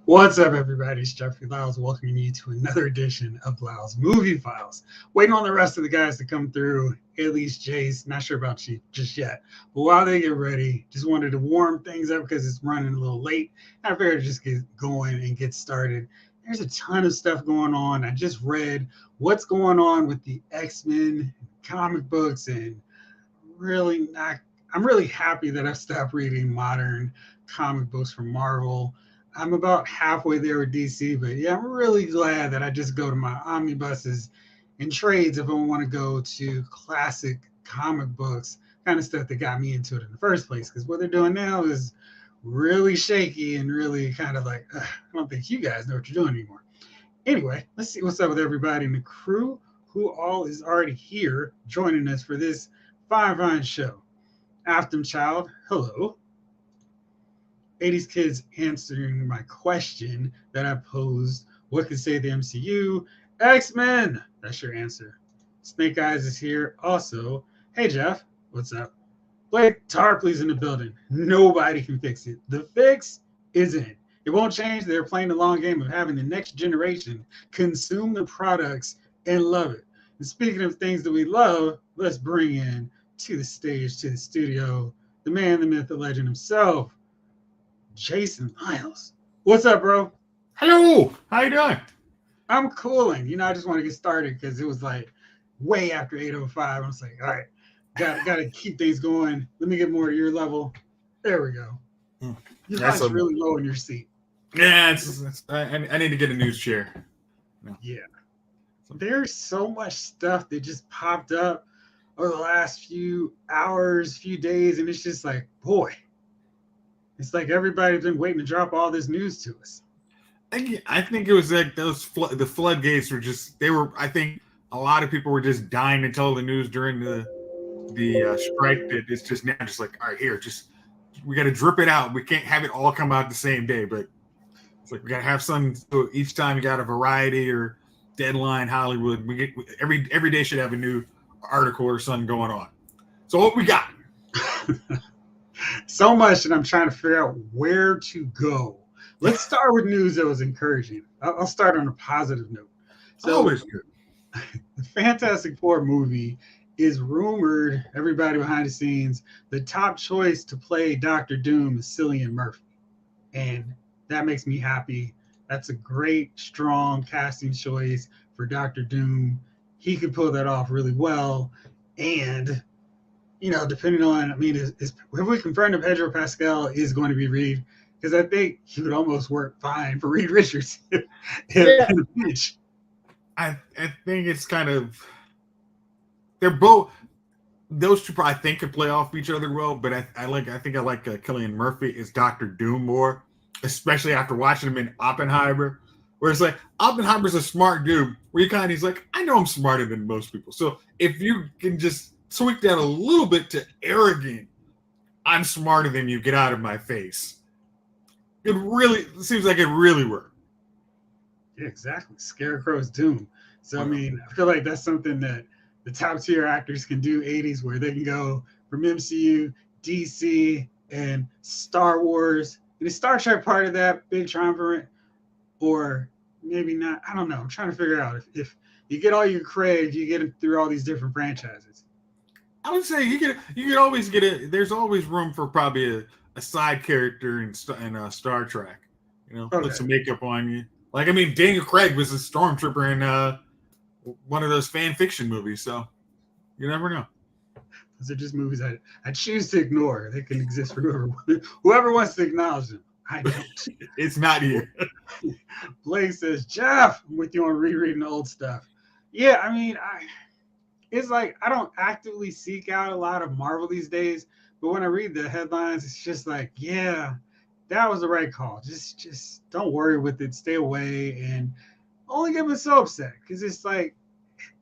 What's up, everybody? It's Jeffrey Lyles welcoming you to another edition of Lyles Movie Files. Waiting on the rest of the guys to come through, at least Jace. Not sure about you just yet. But while they get ready, just wanted to warm things up because it's running a little late. I figured just get going and get started. There's a ton of stuff going on. I just read what's going on with the X-Men comic books and really not. I'm really happy that I stopped reading modern comic books from Marvel. I'm about halfway there with DC, but yeah, I'm really glad that I just go to my omnibuses and trades if I want to go to classic comic books, kind of stuff that got me into it in the first place. Because what they're doing now is really shaky and really kind of like, I don't think you guys know what you're doing anymore. Anyway, let's see what's up with everybody in the crew who all is already here joining us for this fine show. Afton Child, hello. 80s kids answering my question that I posed. What could save the MCU? X-Men. That's your answer. Snake Eyes is here also. Hey, Jeff. What's up? Blake Tarpley's in the building. Nobody can fix it. The fix is in. It won't change. They're playing the long game of having the next generation consume the products and love it. And speaking of things that we love, let's bring in to the stage, to the studio, the man, the myth, the legend himself, Jason Miles. What's up, bro? Hello. How you doing? I'm cooling. I just want to get started because it was like way after 8:05. I was like, all right, got to keep things going. Let me get more to your level. There we go. Your light's really low in your seat. Yeah, I need to get a news chair. No. Yeah. There's so much stuff that just popped up over the last few hours, few days, and it's just like, boy, it's like everybody's been waiting to drop all this news to us. I think it was like the floodgates were just, I think a lot of people were just dying to tell the news during the strike that it's just now just like, all right, here, we got to drip it out. We can't have it all come out the same day, but it's like we got to have some, so each time you got a Variety or Deadline, Hollywood, every day should have a new article or something going on. So what we got? So much, and I'm trying to figure out where to go. Let's start with news that was encouraging. I'll start on a positive note. So, always good. The Fantastic Four movie is rumored, everybody behind the scenes, the top choice to play Dr. Doom is Cillian Murphy. And that makes me happy. That's a great, strong casting choice for Dr. Doom. He could pull that off really well. And depending on, have we confirmed that Pedro Pascal is going to be Reed? Because I think he would almost work fine for Reed Richards in the pitch. I think it's kind of, they're both, those two I think could play off each other well, but I think I like Cillian Murphy as Dr. Doom more, especially after watching him in Oppenheimer, where it's like, Oppenheimer's a smart dude, where he's like, I know I'm smarter than most people. So if you can just tweak that a little bit to arrogant, I'm smarter than you, get out of my face. It seems like it really worked. Yeah, exactly. Scarecrow's Doom. So, I feel like that's something that the top tier actors can do 80s, where they can go from MCU, DC, and Star Wars. And is Star Trek part of that big triumvirate? Or maybe not. I don't know. I'm trying to figure out if you get all your cred, you get it through all these different franchises. I would say you could always get it. There's always room for probably a side character in Star Trek. Put some makeup on you. Like, Daniel Craig was a stormtrooper in one of those fan fiction movies, so you never know. Those are just movies I choose to ignore. They can exist for whoever wants to acknowledge them. I don't. It's not here. Blake says, Jeff, I'm with you on rereading the old stuff. Yeah, it's like I don't actively seek out a lot of Marvel these days, but when I read the headlines, it's just like, yeah, that was the right call. Just don't worry with it. Stay away and only get me so upset because it's like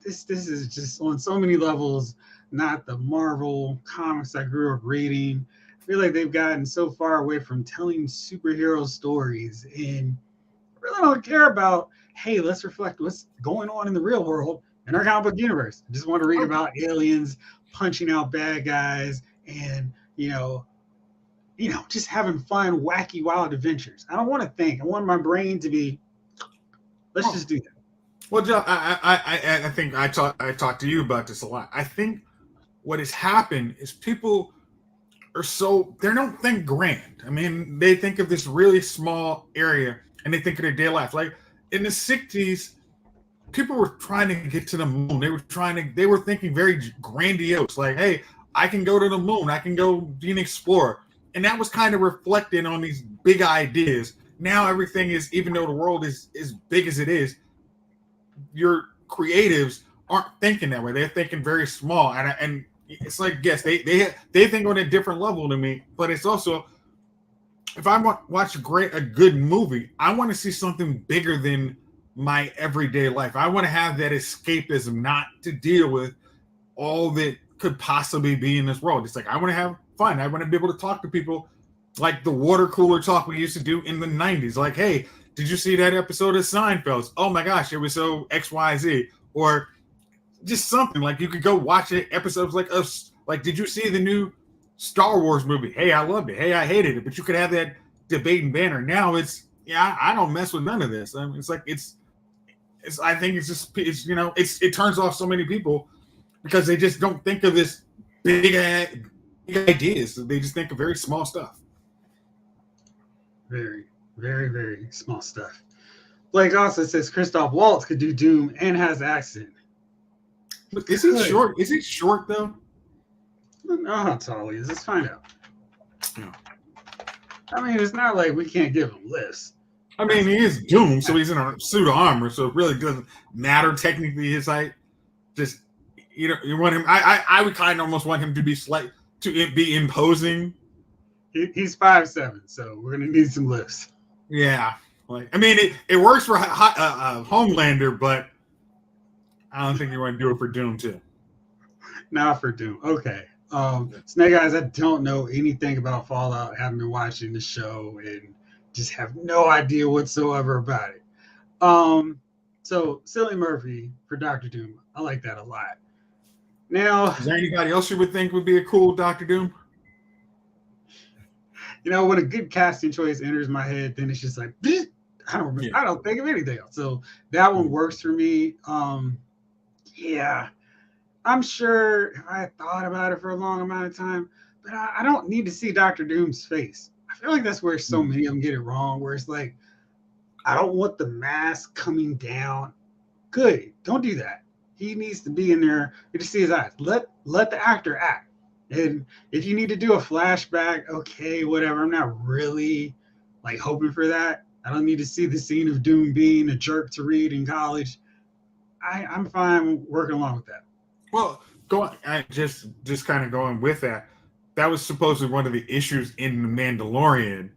this is just on so many levels not the Marvel comics I grew up reading. I feel like they've gotten so far away from telling superhero stories and really don't care about, hey, let's reflect what's going on in the real world in our comic book universe. I just want to read about aliens punching out bad guys and, just having fun, wacky, wild adventures. I don't want to think. I want my brain to be. Let's just do that. Well, Joe, I think I talked to you about this a lot. I think what has happened is people they don't think grand. I mean, they think of this really small area and they think of their daily life. Like in the 60s, people were trying to get to the moon. They were thinking very grandiose. Like, hey, I can go to the moon. I can go be an explorer. And that was kind of reflected on these big ideas. Now everything is, even though the world is as big as it is, your creatives aren't thinking that way. They're thinking very small. And it's like, yes, they think on a different level to me, but it's also, if I watch a good movie, I want to see something bigger than my everyday life. I want to have that escapism, not to deal with all that could possibly be in this world. It's like, I want to have fun. I want to be able to talk to people like the water cooler talk we used to do in the 90s. Like, hey, did you see that episode of Seinfeld? Oh my gosh, it was so XYZ. Or just something like you could go watch it. Episodes like us. Like, did you see the new Star Wars movie? Hey, I loved it. Hey, I hated it. But you could have that debate and banner. Now it's, I don't mess with none of this. I mean, it's like I think it turns off so many people because they just don't think of this big ideas. They just think of very small stuff. Very, very, very small stuff. Blake also says Christoph Waltz could do Doom and has the accent. Is he short? Is he short though? I don't know how tall he is. Let's find out. No. I mean, it's not like we can't give him lifts. I mean, he is Doom, so he's in a suit of armor, so it really doesn't matter technically his height. Just you want him. I would kind of almost want him to be imposing. He's 5'7", so we're gonna need some lifts. Yeah, like I mean, it works for Homelander, but I don't think you want to do it for Doom too. Not for Doom. Okay. Snake Eyes, I don't know anything about Fallout. Haven't been watching the show and just have no idea whatsoever about it. So Cillian Murphy for Doctor Doom, I like that a lot. Now, is there anybody else you would think would be a cool Doctor Doom? When a good casting choice enters my head, then it's just like I don't think of anything else. So that one works for me. Yeah, I'm sure I thought about it for a long amount of time, but I don't need to see Doctor Doom's face. I feel like that's where so many of them get it wrong, where it's like, I don't want the mask coming down. Good, don't do that. He needs to be in there. You just see his eyes. Let the actor act. And if you need to do a flashback, okay, whatever. I'm not really like hoping for that. I don't need to see the scene of Doom being a jerk to Reed in college. I'm fine working along with that. Well, just kind of going with that. That was supposedly one of the issues in The Mandalorian,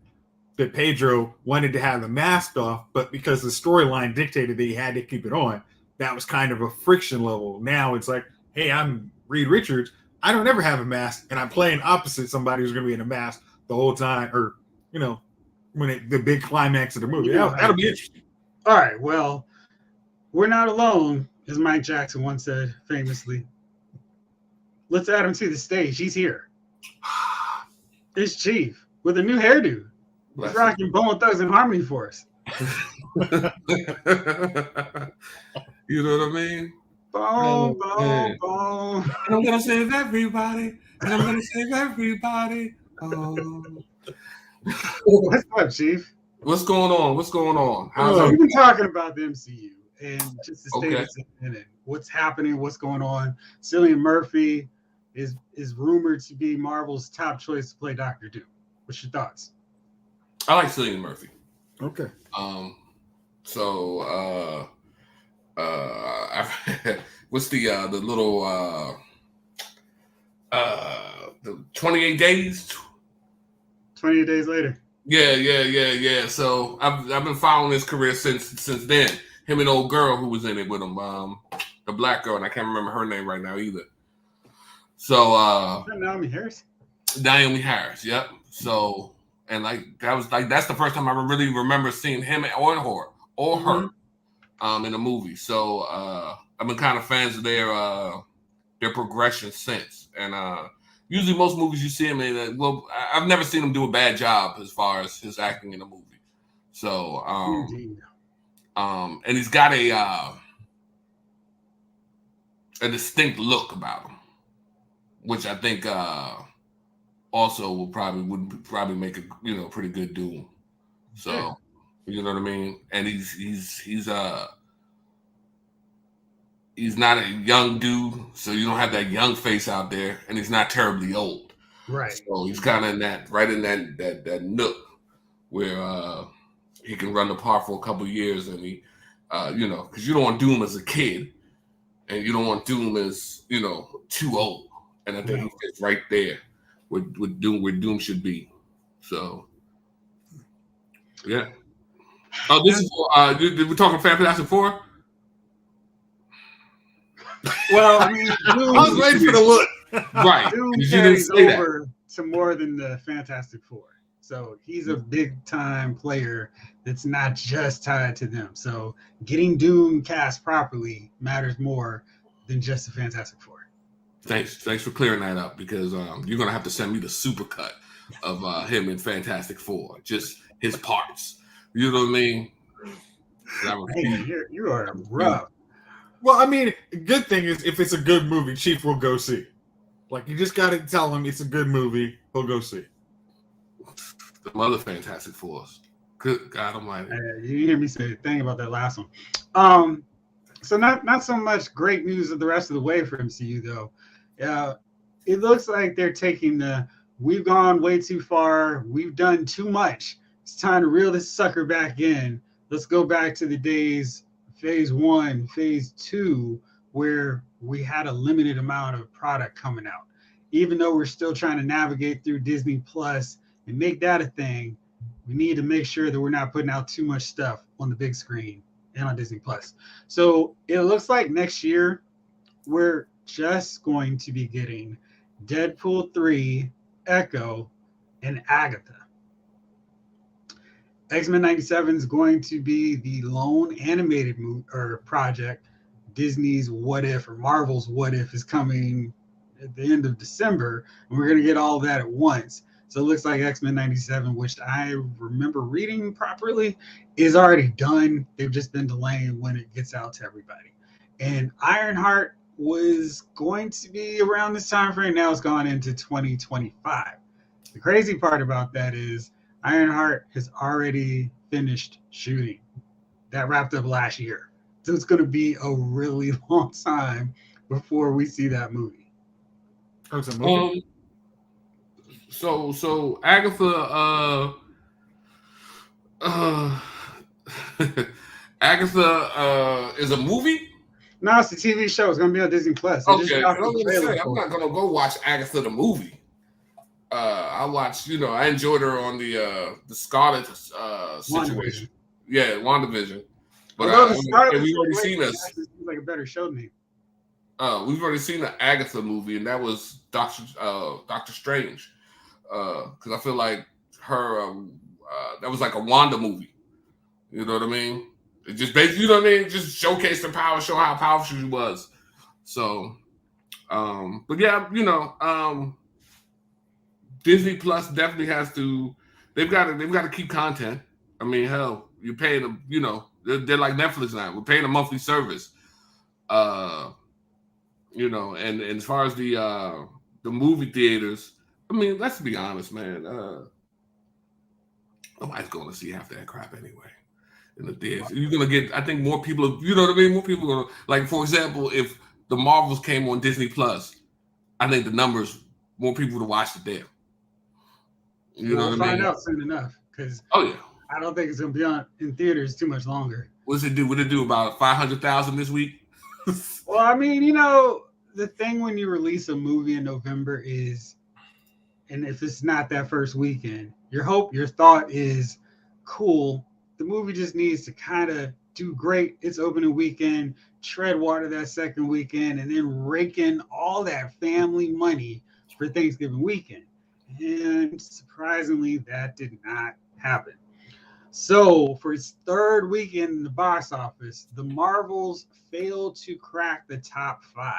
that Pedro wanted to have the mask off, but because the storyline dictated that he had to keep it on, that was kind of a friction level. Now it's like, hey, I'm Reed Richards. I don't ever have a mask, and I'm playing opposite somebody who's going to be in a mask the whole time, or when the big climax of the movie. That'll be interesting. All right, well, we're not alone, as Mike Jackson once said famously. Let's add him to the stage. He's here. It's Chief with a new hairdo. He's rocking Bone Thugs and Harmony for us. You know what I mean? Bone. And I'm gonna save everybody. What's up, Chief? What's going on? We've been talking about the MCU and just the state it's in it. What's happening? What's going on? Cillian Murphy is rumored to be Marvel's top choice to play Doctor Doom. What's your thoughts? I like Cillian Murphy. Okay. What's the little the 28 days? 28 days later. Yeah. So I've been following his career since then. Him and old girl who was in it with him, the black girl, and I can't remember her name right now either. So Naomi Harris. Naomi Harris, yep. So that's the first time I really remember seeing him or her in a movie. So I've been kind of fans of their progression since, and usually most movies you see him in. I've never seen him do a bad job as far as his acting in a movie. So, Indeed. and he's got a distinct look about him, which I think also would probably make a pretty good Doom. So, Yeah. you know what I mean? And he's not a young dude, so you don't have that young face out there, and he's not terribly old. Right. So he's kind of in that nook where he can run the part for a couple of years, and he, because you don't want Doom as a kid, and you don't want Doom as too old, and I think he fits right there with Doom where Doom should be. So, yeah. Oh, this is we're talking Fantastic Four. Well, I mean, I was waiting for the look. Right. Doom You didn't carries say that. over to more than the Fantastic Four. So he's a big time player that's not just tied to them. So getting Doom cast properly matters more than just the Fantastic Four. Thanks for clearing that up, because you're gonna have to send me the supercut of him in Fantastic Four, just his parts. You know what I mean? Hey, you are rough. Well, I mean, good thing is if it's a good movie, Chief will go see. Like, you just got to tell him it's a good movie, he'll go see. The other Fantastic Fours. Good God Almighty! You hear me say a thing about that last one. So not so much great news of the rest of the way for MCU though. It looks like they're taking we've gone way too far. We've done too much. It's time to reel this sucker back in. Let's go back to the days, phase 1, phase 2, where we had a limited amount of product coming out. Even though we're still trying to navigate through Disney Plus and make that a thing, we need to make sure that we're not putting out too much stuff on the big screen and on Disney Plus. So it looks like next year we're just going to be getting Deadpool 3, Echo, and Agatha. X-Men 97 is going to be the lone animated movie or project. Disney's What If or Marvel's What If is coming at the end of December, and we're going to get all of that at once. So it looks like X-Men 97, which I remember reading properly, is already done. They've just been delaying when it gets out to everybody. And Ironheart was going to be around this time frame. Now it's gone into 2025. The crazy part about that is Ironheart has already finished shooting. That wrapped up last year. So it's going to be a really long time before we see that movie. Oh, it's a movie? So Agatha Agatha is a movie? No, it's a TV show. It's going to be on Disney Plus. Okay, I'm not going to go watch Agatha the movie. I watched, I enjoyed her on the Scarlet situation. Yeah, WandaVision. But we've already seen this. Seems like a better show to me. We've already seen the Agatha movie, and that was Doctor Strange. Because I feel like her, that was like a Wanda movie. You know what I mean? It just basically, just showcased her power, show how powerful she was. So, but yeah, Disney Plus definitely has to. They've got to keep content. I mean, hell, you're paying them. They're like Netflix now. We're paying a monthly service. And as far as the movie theaters, I mean, let's be honest, man. Nobody's going to see half that crap anyway. In the theaters, you're gonna get. I think more people. You know what I mean? More people are gonna, like, for example, if the Marvels came on Disney Plus, I think the numbers, more people would watch it there. We'll find out soon enough, because I don't think it's gonna be on in theaters too much longer. What's it do? Would it do about 500,000 this week? Well, I mean, the thing when you release a movie in November is, and if it's not that first weekend, your thought is, cool. The movie just needs to kind of do great its opening weekend, tread water that second weekend, and then rake in all that family money for Thanksgiving weekend. And surprisingly, that did not happen. So for its third weekend in the box office, the Marvels failed to crack the top 5.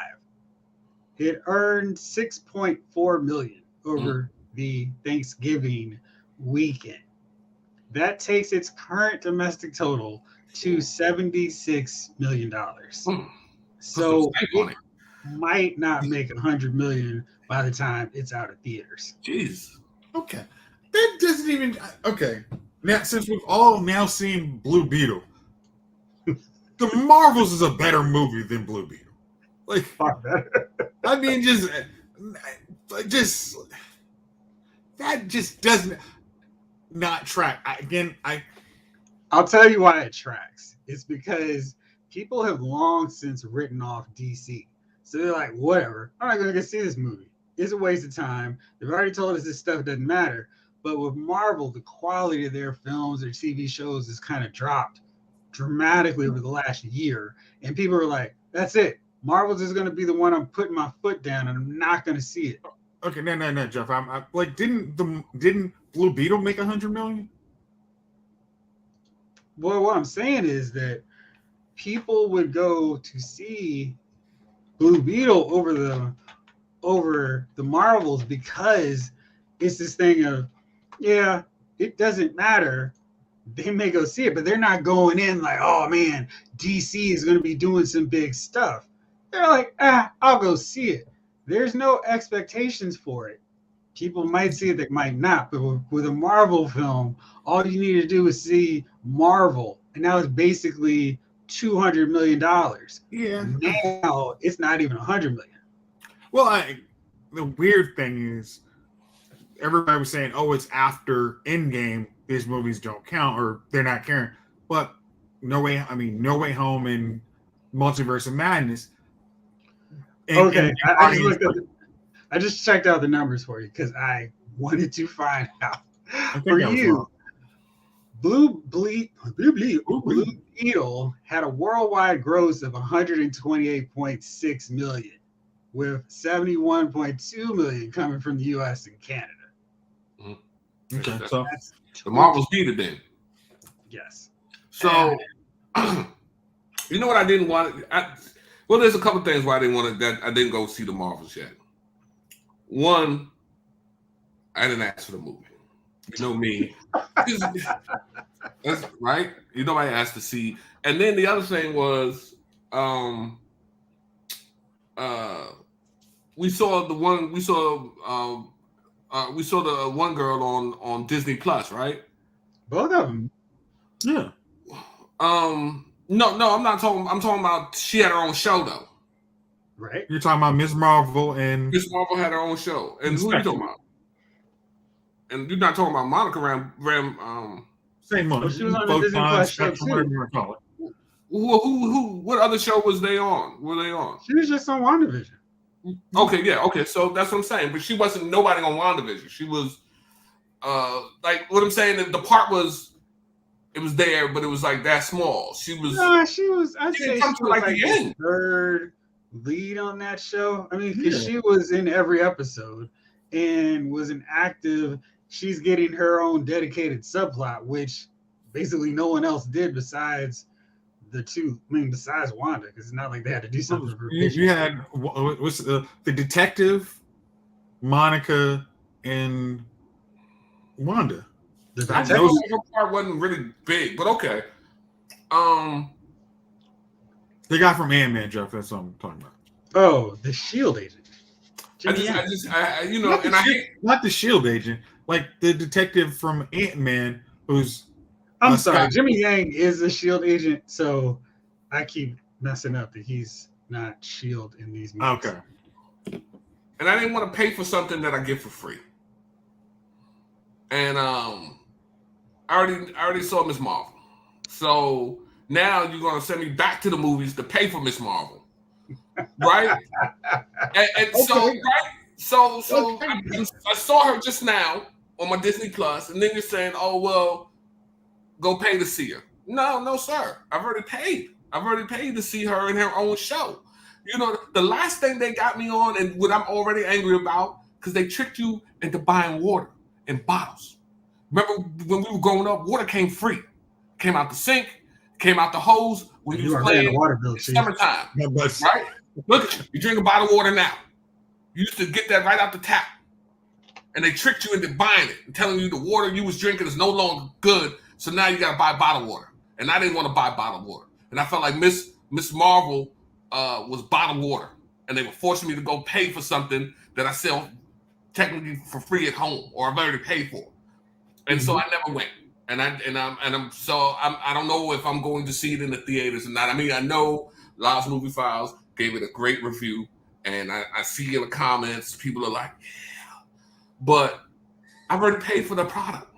It earned 6.4 million over the Thanksgiving weekend. That takes its current domestic total to $76 million. So it might not make 100 million by the time it's out of theaters. Jeez. Okay. That doesn't even okay. Now since we've all now seen Blue Beetle, The Marvels is a better movie than Blue Beetle. Like Far better. I mean just that just doesn't not track. I'll tell you why it tracks. It's because people have long since written off DC. So they're like, whatever, I'm not going to go see this movie. It's a waste of time. They've already told us this stuff doesn't matter. But with Marvel, the quality of their films, their TV shows has kind of dropped dramatically over the last year. And people are like, that's it. Marvel's is going to be the one I'm putting my foot down and I'm not going to see it. Okay, no, Jeff. I'm like, didn't Blue Beetle make 100 million? Well, what I'm saying is that people would go to see Blue Beetle over the Marvels because it's this thing of, yeah, it doesn't matter. They may go see it, but they're not going in like, oh man, DC is going to be doing some big stuff. They're like, I'll go see it. There's no expectations for it. People might see it, they might not. But with a Marvel film, all you need to do is see Marvel, and now it's basically $200 million. Yeah. Now it's not even 100 million. Well, the weird thing is, everybody was saying, "Oh, it's after Endgame. These movies don't count, or they're not caring." But No Way Home and Multiverse of Madness. I just checked out the numbers for you because I wanted to find out for you. Blue Beetle had a worldwide gross of 128.6 million, with 71.2 million coming from the U.S. and Canada. Okay, so that's the Marvels beat it then. Yes. So, you know what I didn't want? Well, there's a couple things why I didn't want that I didn't go see the Marvels yet. One, I didn't ask for the movie. You know me. That's right. You know I asked to see. And then the other thing was, we saw the one girl on Disney Plus, right? Both of them. Yeah. No, I'm not talking. I'm talking about she had her own show though. Right. You're talking about Ms. Marvel and Ms. Marvel had her own show. And who are you talking about? And you're not talking about Monica Ram. Same one. Well, she was on the Disney Plus show too. Who? What other show was they on? Were they on? She was just on WandaVision. Okay, yeah, okay. So that's what I'm saying. But she wasn't nobody on WandaVision. She was, like what I'm saying. The part was, it was there, but it was like that small. She was. No, she was. I'd say she was like the third lead on that show. I mean, because she was in every episode and was an active. She's getting her own dedicated subplot, which basically no one else did besides the two. I mean, besides Wanda, because it's not like they had to do something. You had what's the detective, Monica, and Wanda. I know her part wasn't really big, but okay. The guy from Ant-Man, Jeff. That's what I'm talking about. Oh, the Shield agent. I you know, and I hate not the Shield agent, like the detective from Ant-Man, who's. I'm sorry, Jimmy Yang is a Shield agent, so I keep messing up that he's not Shield in these movies. Okay. And I didn't want to pay for something that I get for free. And I already saw Miss Marvel, so now you're gonna send me back to the movies to pay for Miss Marvel, right? and okay. So I saw her just now on my Disney Plus, and then you're saying, oh well, go pay to see her. No, sir. I've already paid. I've already paid to see her in her own show. You know, the last thing they got me on, and what I'm already angry about, because they tricked you into buying water in bottles. Remember when we were growing up, water came free. Came out the sink, came out the hose when you was playing the water bill, summertime. Right? Look, you drink a bottle of water now. You used to get that right out the tap. And they tricked you into buying it and telling you the water you was drinking is no longer good. So now you got to buy bottled water. And I didn't want to buy bottled water. And I felt like Miss Marvel was bottled water. And they were forcing me to go pay for something that I sell technically for free at home or I've already paid for. And so I never went. And I don't know if I'm going to see it in the theaters or not. I mean, I know Lost Movie Files gave it a great review. And I see in the comments, people are like, yeah. But I've already paid for the product.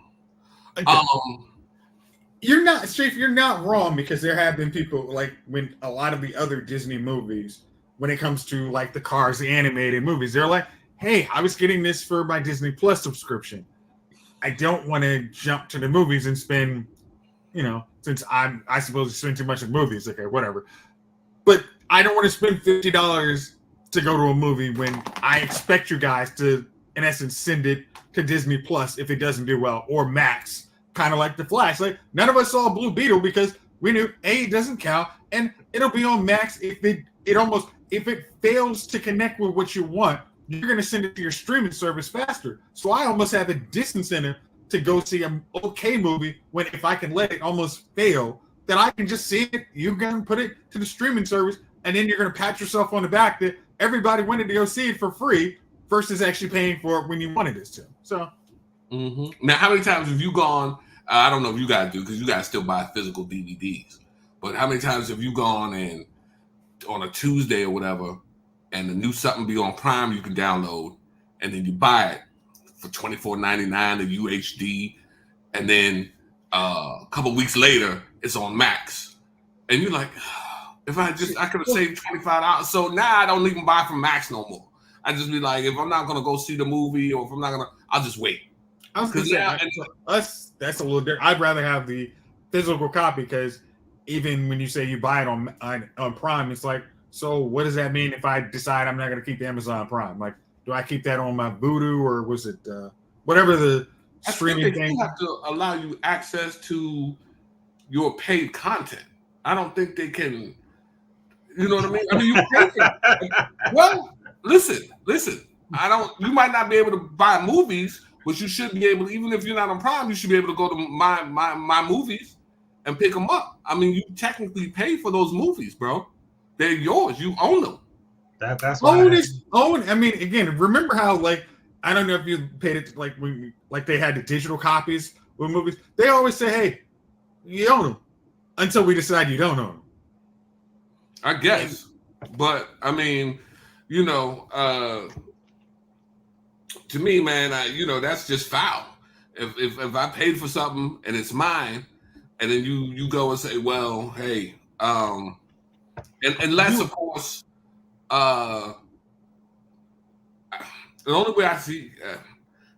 You're not, Strafe, you're not wrong, because there have been people, like, when a lot of the other Disney movies, when it comes to, like, the Cars, the animated movies, they're like, hey, I was getting this for my Disney Plus subscription. I don't want to jump to the movies and spend, since I suppose spend too much on movies. Okay, whatever. But I don't want to spend $50 to go to a movie when I expect you guys to, in essence, send it to Disney Plus if it doesn't do well, or Max, kind of like The Flash. Like, none of us saw Blue Beetle because we knew A, it doesn't count, and it'll be on Max if if it fails to connect with what you want. You're going to send it to your streaming service faster. So I almost have a disincentive to go see an okay movie when, if I can let it almost fail, that I can just see it, you're going to put it to the streaming service, and then you're going to pat yourself on the back that everybody wanted to go see it for free versus actually paying for it when you wanted it to. So, Now, how many times have you gone, I don't know if you guys do because you guys still buy physical DVDs, but how many times have you gone and on a Tuesday or whatever, and the new something be on Prime you can download, and then you buy it for $24.99 the UHD, and then a couple weeks later it's on Max, and you're like, if I could have saved $25. So now I don't even buy from Max no more. I just be like, if I'm not gonna go see the movie, or if I'm not gonna, I'll just wait. I was gonna say, that's a little different. I'd rather have the physical copy, because even when you say you buy it on Prime, it's like, so what does that mean if I decide I'm not going to keep the Amazon Prime? Like, do I keep that on my Vudu, or was it whatever the streaming thing? They have to allow you access to your paid content. I don't think they can. You know what I mean? I mean, you pay for it. Well, listen. You might not be able to buy movies, but you should be able to, even if you're not on Prime, you should be able to go to my movies and pick them up. I mean, you technically pay for those movies, bro. They're yours. You own them. That's why. Own. I mean, again, remember how, like, I don't know if you paid it, like, when, like, they had the digital copies with movies. They always say, hey, you own them, until we decide you don't own them. I guess. But I mean, to me, man, that's just foul. If I paid for something and it's mine, and then you go and say, well, hey, unless, of course, the only way I see,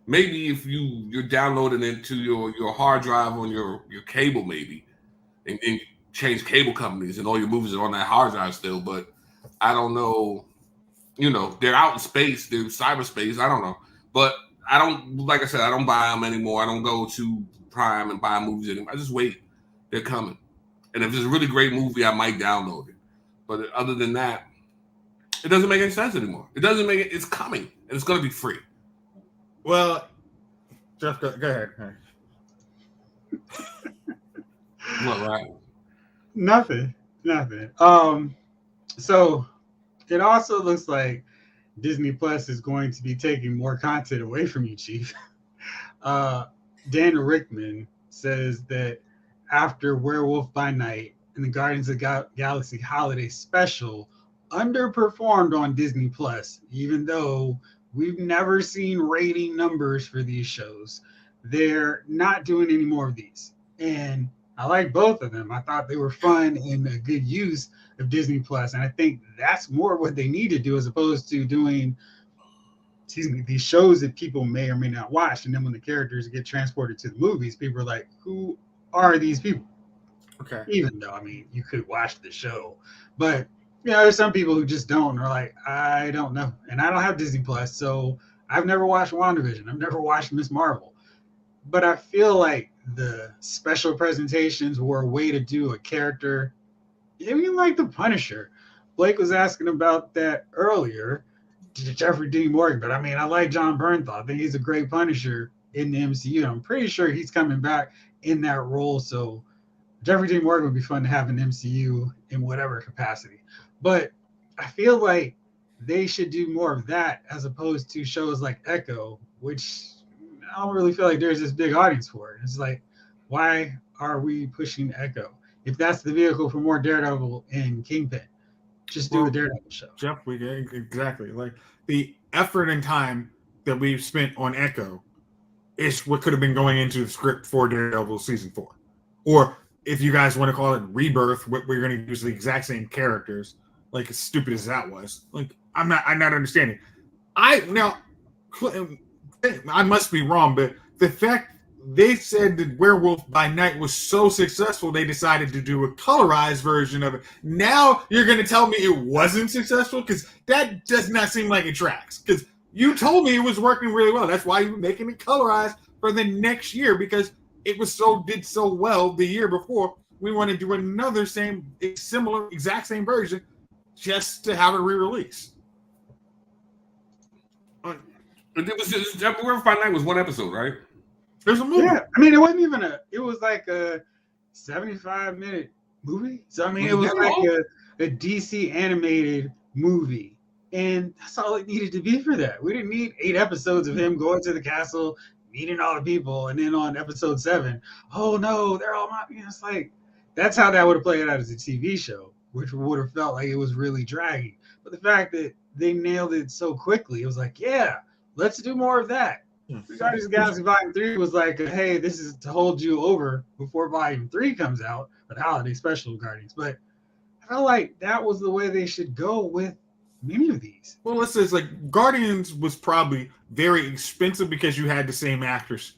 maybe if you're downloading into your hard drive on your cable, maybe, and you change cable companies and all your movies are on that hard drive still, but I don't know, they're out in space, they're cyberspace, I don't know. But I don't, like I said, I don't buy them anymore. I don't go to Prime and buy movies anymore. I just wait. They're coming. And if it's a really great movie, I might download it. But other than that, it doesn't make any sense anymore. It's coming, and it's going to be free. Well, Jeff, go ahead. What, right? Nothing. So it also looks like Disney Plus is going to be taking more content away from you, Chief. Dan Rickman says that after Werewolf by Night and the Guardians of the Galaxy Holiday Special underperformed on Disney Plus, even though we've never seen rating numbers for these shows, they're not doing any more of these. And I like both of them. I thought they were fun and a good use of Disney Plus, and I think that's more what they need to do, as opposed to doing, these shows that people may or may not watch. And then when the characters get transported to the movies, people are like, who are these people? Okay. Even though, I mean, you could watch the show, but there's some people who just don't, are like, I don't know. And I don't have Disney Plus, so I've never watched WandaVision. I've never watched Miss Marvel. But I feel like the special presentations were a way to do a character, I mean, like the Punisher. Blake was asking about that earlier. Jeffrey Dean Morgan. But I mean, I like John Bernthal. I think he's a great Punisher in the MCU. I'm pretty sure he's coming back in that role. So Jeffrey Dean Morgan would be fun to have in MCU in whatever capacity. But I feel like they should do more of that as opposed to shows like Echo, which I don't really feel like there's this big audience for it. It's like, why are we pushing Echo? If that's the vehicle for more Daredevil and Kingpin, just do the Daredevil show. Jeff, exactly. Like the effort and time that we've spent on Echo is what could have been going into the script for Daredevil season 4. Or if you guys want to call it Rebirth, we're going to use the exact same characters, like as stupid as that was. Like I'm not understanding. I must be wrong, but the fact they said that Werewolf by Night was so successful, they decided to do a colorized version of it. Now you're going to tell me it wasn't successful? Because that does not seem like it tracks. Because you told me it was working really well. That's why you were making it colorized for the next year, because it was did so well the year before. We want to do another similar, exact same version just to have a re-release. It was just Werewolf by Night was one episode, right? There's a movie. Yeah, I mean, it wasn't even it was like a 75-minute movie. So, I mean, it was like a DC animated movie. And that's all it needed to be for that. We didn't need 8 episodes of him going to the castle, meeting all the people, and then on episode 7, oh no, they're all my. It's like, that's how that would have played out as a TV show, which would have felt like it was really dragging. But the fact that they nailed it so quickly, it was like, yeah, let's do more of that. Guardians of the Galaxy Volume 3 was like, hey, this is to hold you over before Volume 3 comes out, but holiday special Guardians. But I felt like that was the way they should go with many of these. Well, let's say it's like Guardians was probably very expensive because you had the same actors.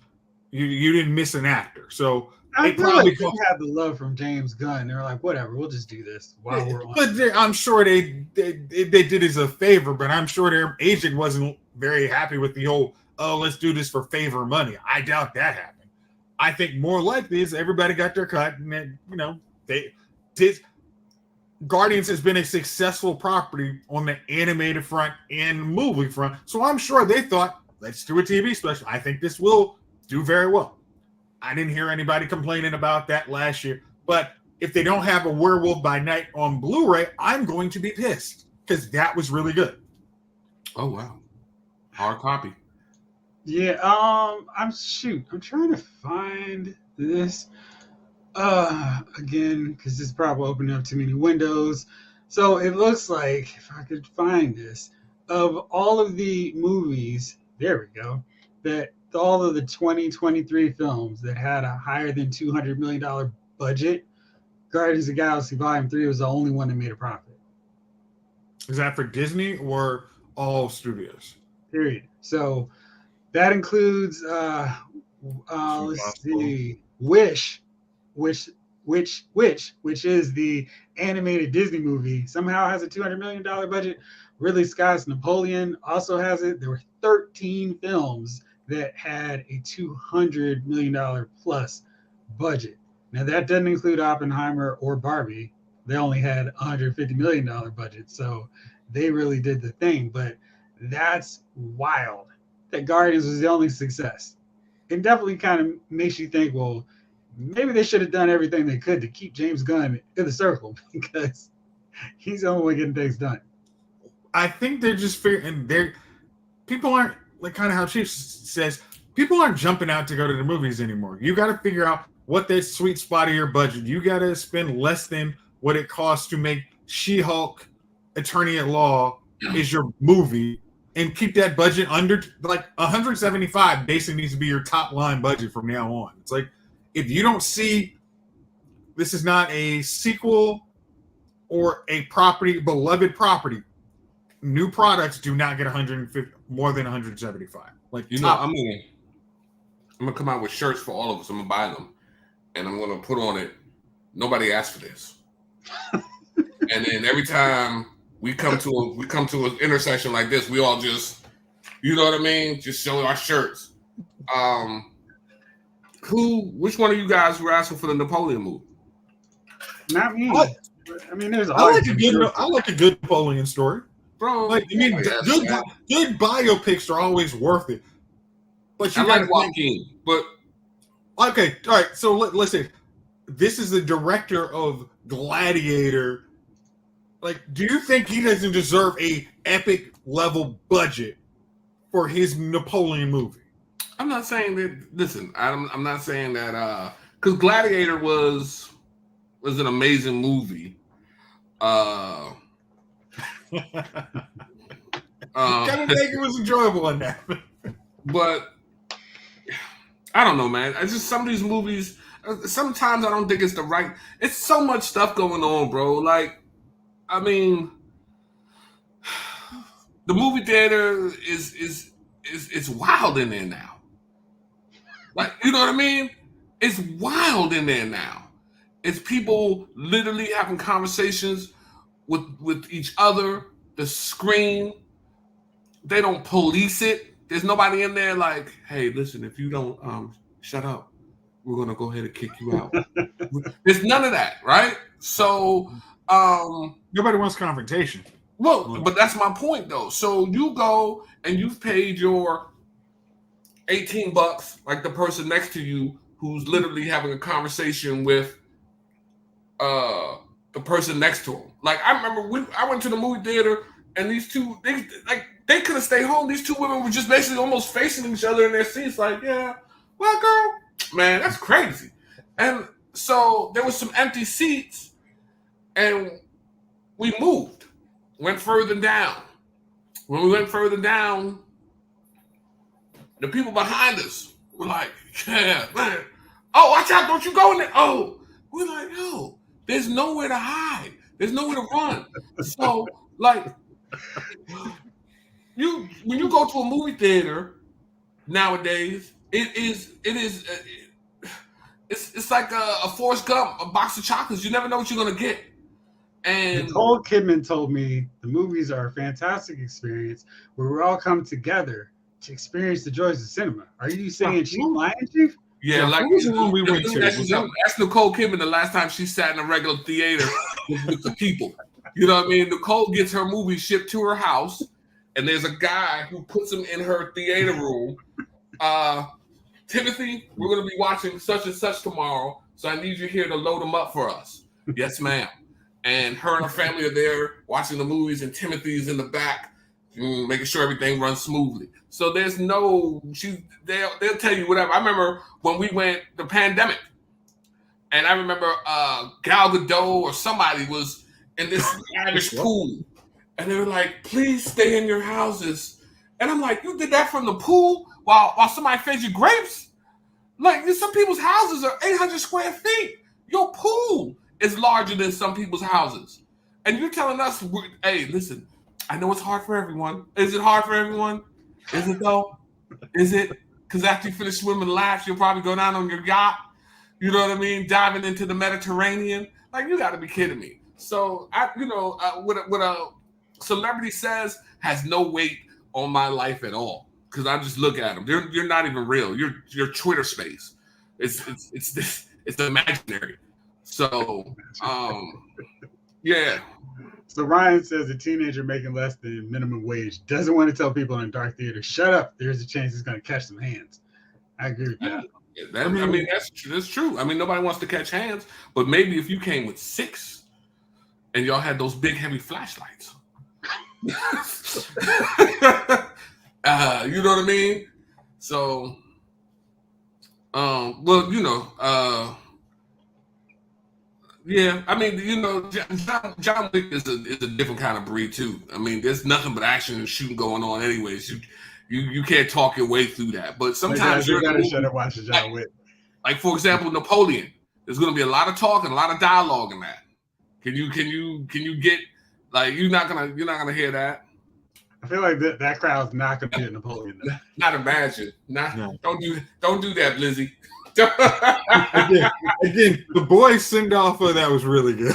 You didn't miss an actor. So I feel like they had the love from James Gunn. They were like, whatever, we'll just do this while we're on. But I'm sure they did as a favor, but I'm sure their agent wasn't very happy with the whole, oh, let's do this for favor money. I doubt that happened. I think more likely is everybody got their cut, and then, they did. Guardians has been a successful property on the animated front and movie front, so I'm sure they thought, let's do a TV special. I think this will do very well. I didn't hear anybody complaining about that last year, but if they don't have a Werewolf by Night on Blu-ray, I'm going to be pissed because that was really good. Oh wow, hard copy. Yeah, I'm trying to find this again, because this probably opened up too many windows. So it looks like, if I could find this, of all of the movies, there we go, that all of the 2023 films that had a higher than $200 million budget, Guardians of the Galaxy Volume 3 was the only one that made a profit. Is that for Disney or all studios? Period. So that includes let's see, Wish, which is the animated Disney movie, somehow has a $200 million budget. Ridley Scott's Napoleon also has it. There were 13 films that had a $200 million plus budget. Now that doesn't include Oppenheimer or Barbie. They only had $150 million budget. So they really did the thing, but that's wild that Guardians was the only success. It definitely kind of makes you think, well, maybe they should have done everything they could to keep James Gunn in the circle, because he's the only one getting things done. I think they're just figuring, people aren't, like kind of how Chief says, people aren't jumping out to go to the movies anymore. You got to figure out what that sweet spot of your budget. You got to spend less than what it costs to make She-Hulk Attorney at Law is your movie, and keep that budget under, like 175 basically needs to be your top line budget from now on. It's like, if you don't see this is not a sequel or a beloved property, new products do not get 150 more than 175. Like, I'm gonna come out with shirts for all of us. I'm gonna buy them, and I'm gonna put on it, nobody asked for this. And then every time we come to an intersection like this, we all just, you know what I mean, just show our shirts. Which one of you guys were asking for the Napoleon movie? Not me. I mean, there's I like a good Napoleon story. bro. Like, I mean, good biopics are always worth it. But I like Joaquin, but okay, all right. So listen, this is the director of Gladiator. Like, do you think he doesn't deserve a epic level budget for his Napoleon movie? I'm not saying that. Listen, I'm not saying that because Gladiator was an amazing movie. Kevin Bacon was enjoyable in that, but I don't know, man. It's just some of these movies. Sometimes I don't think it's the right. It's so much stuff going on, bro. Like, I mean, the movie theater is wild in there now. Like, you know what I mean? It's wild in there now. It's people literally having conversations with each other. The screen, they don't police it. There's nobody in there like, hey, listen, if you don't shut up, we're gonna go ahead and kick you out. There's none of that, right? So nobody wants confrontation. Well, but that's my point though. So you go and you've paid your $18, like the person next to you who's literally having a conversation with the person next to him. Like, I remember I went to the movie theater and these two, they could have stayed home. These two women were just basically almost facing each other in their seats. Like, yeah, well, girl, man, that's crazy. And so there was some empty seats, and we went further down. When we went further down, the people behind us were like, yeah, man. Oh, watch out, don't you go in there. Oh, we're like, no, there's nowhere to hide. There's nowhere to run. So, like, when you go to a movie theater nowadays, it's like a Forrest Gump, a box of chocolates. You never know what you're gonna get. And Nicole Kidman told me the movies are a fantastic experience where we all come together to experience the joys of cinema. Are you saying she's lying, Chief? Yeah, like who's the one we went to? Ask Nicole Kidman the last time she sat in a regular theater with the people. You know what I mean? Nicole gets her movie shipped to her house, and there's a guy who puts them in her theater room. Timothy, we're going to be watching such and such tomorrow, so I need you here to load them up for us. Yes, ma'am. And her and her family are there watching the movies, and Timothy's in the back, making sure everything runs smoothly. So there's no, they'll tell you whatever. I remember when we went the pandemic, and I remember Gal Gadot or somebody was in this lavish pool, and they were like, "Please stay in your houses." And I'm like, "You did that from the pool while somebody fed you grapes?" Like, some people's houses are 800 square feet. Your pool is larger than some people's houses, and you're telling us, "Hey, listen, I know it's hard for everyone. Is it hard for everyone? Is it though? Is it? Because after you finish swimming laps, you'll probably go down on your yacht. You know what I mean? Diving into the Mediterranean. Like, you got to be kidding me." So, what a celebrity says has no weight on my life at all, because I just look at them. You're not even real. You're Twitter space. It's imaginary. So, yeah. So Ryan says a teenager making less than minimum wage doesn't want to tell people in a dark theater, shut up, there's a chance he's going to catch some hands. I agree with that. I mean, that's true. I mean, nobody wants to catch hands, but maybe if you came with 6 and y'all had those big, heavy flashlights. You know what I mean? So, well, yeah, I mean, John Wick is a different kind of breed too. I mean, there's nothing but action and shooting going on, anyways. You can't talk your way through that. But sometimes you gotta shut up watching John Wick. Like, for example, Napoleon. There's going to be a lot of talk and a lot of dialogue in that. Can you get, like, you're not gonna hear that. I feel like that crowd's not gonna get Napoleon. Not imagine. No. Don't do that, Lizzie. Again, the boys send off of that was really good.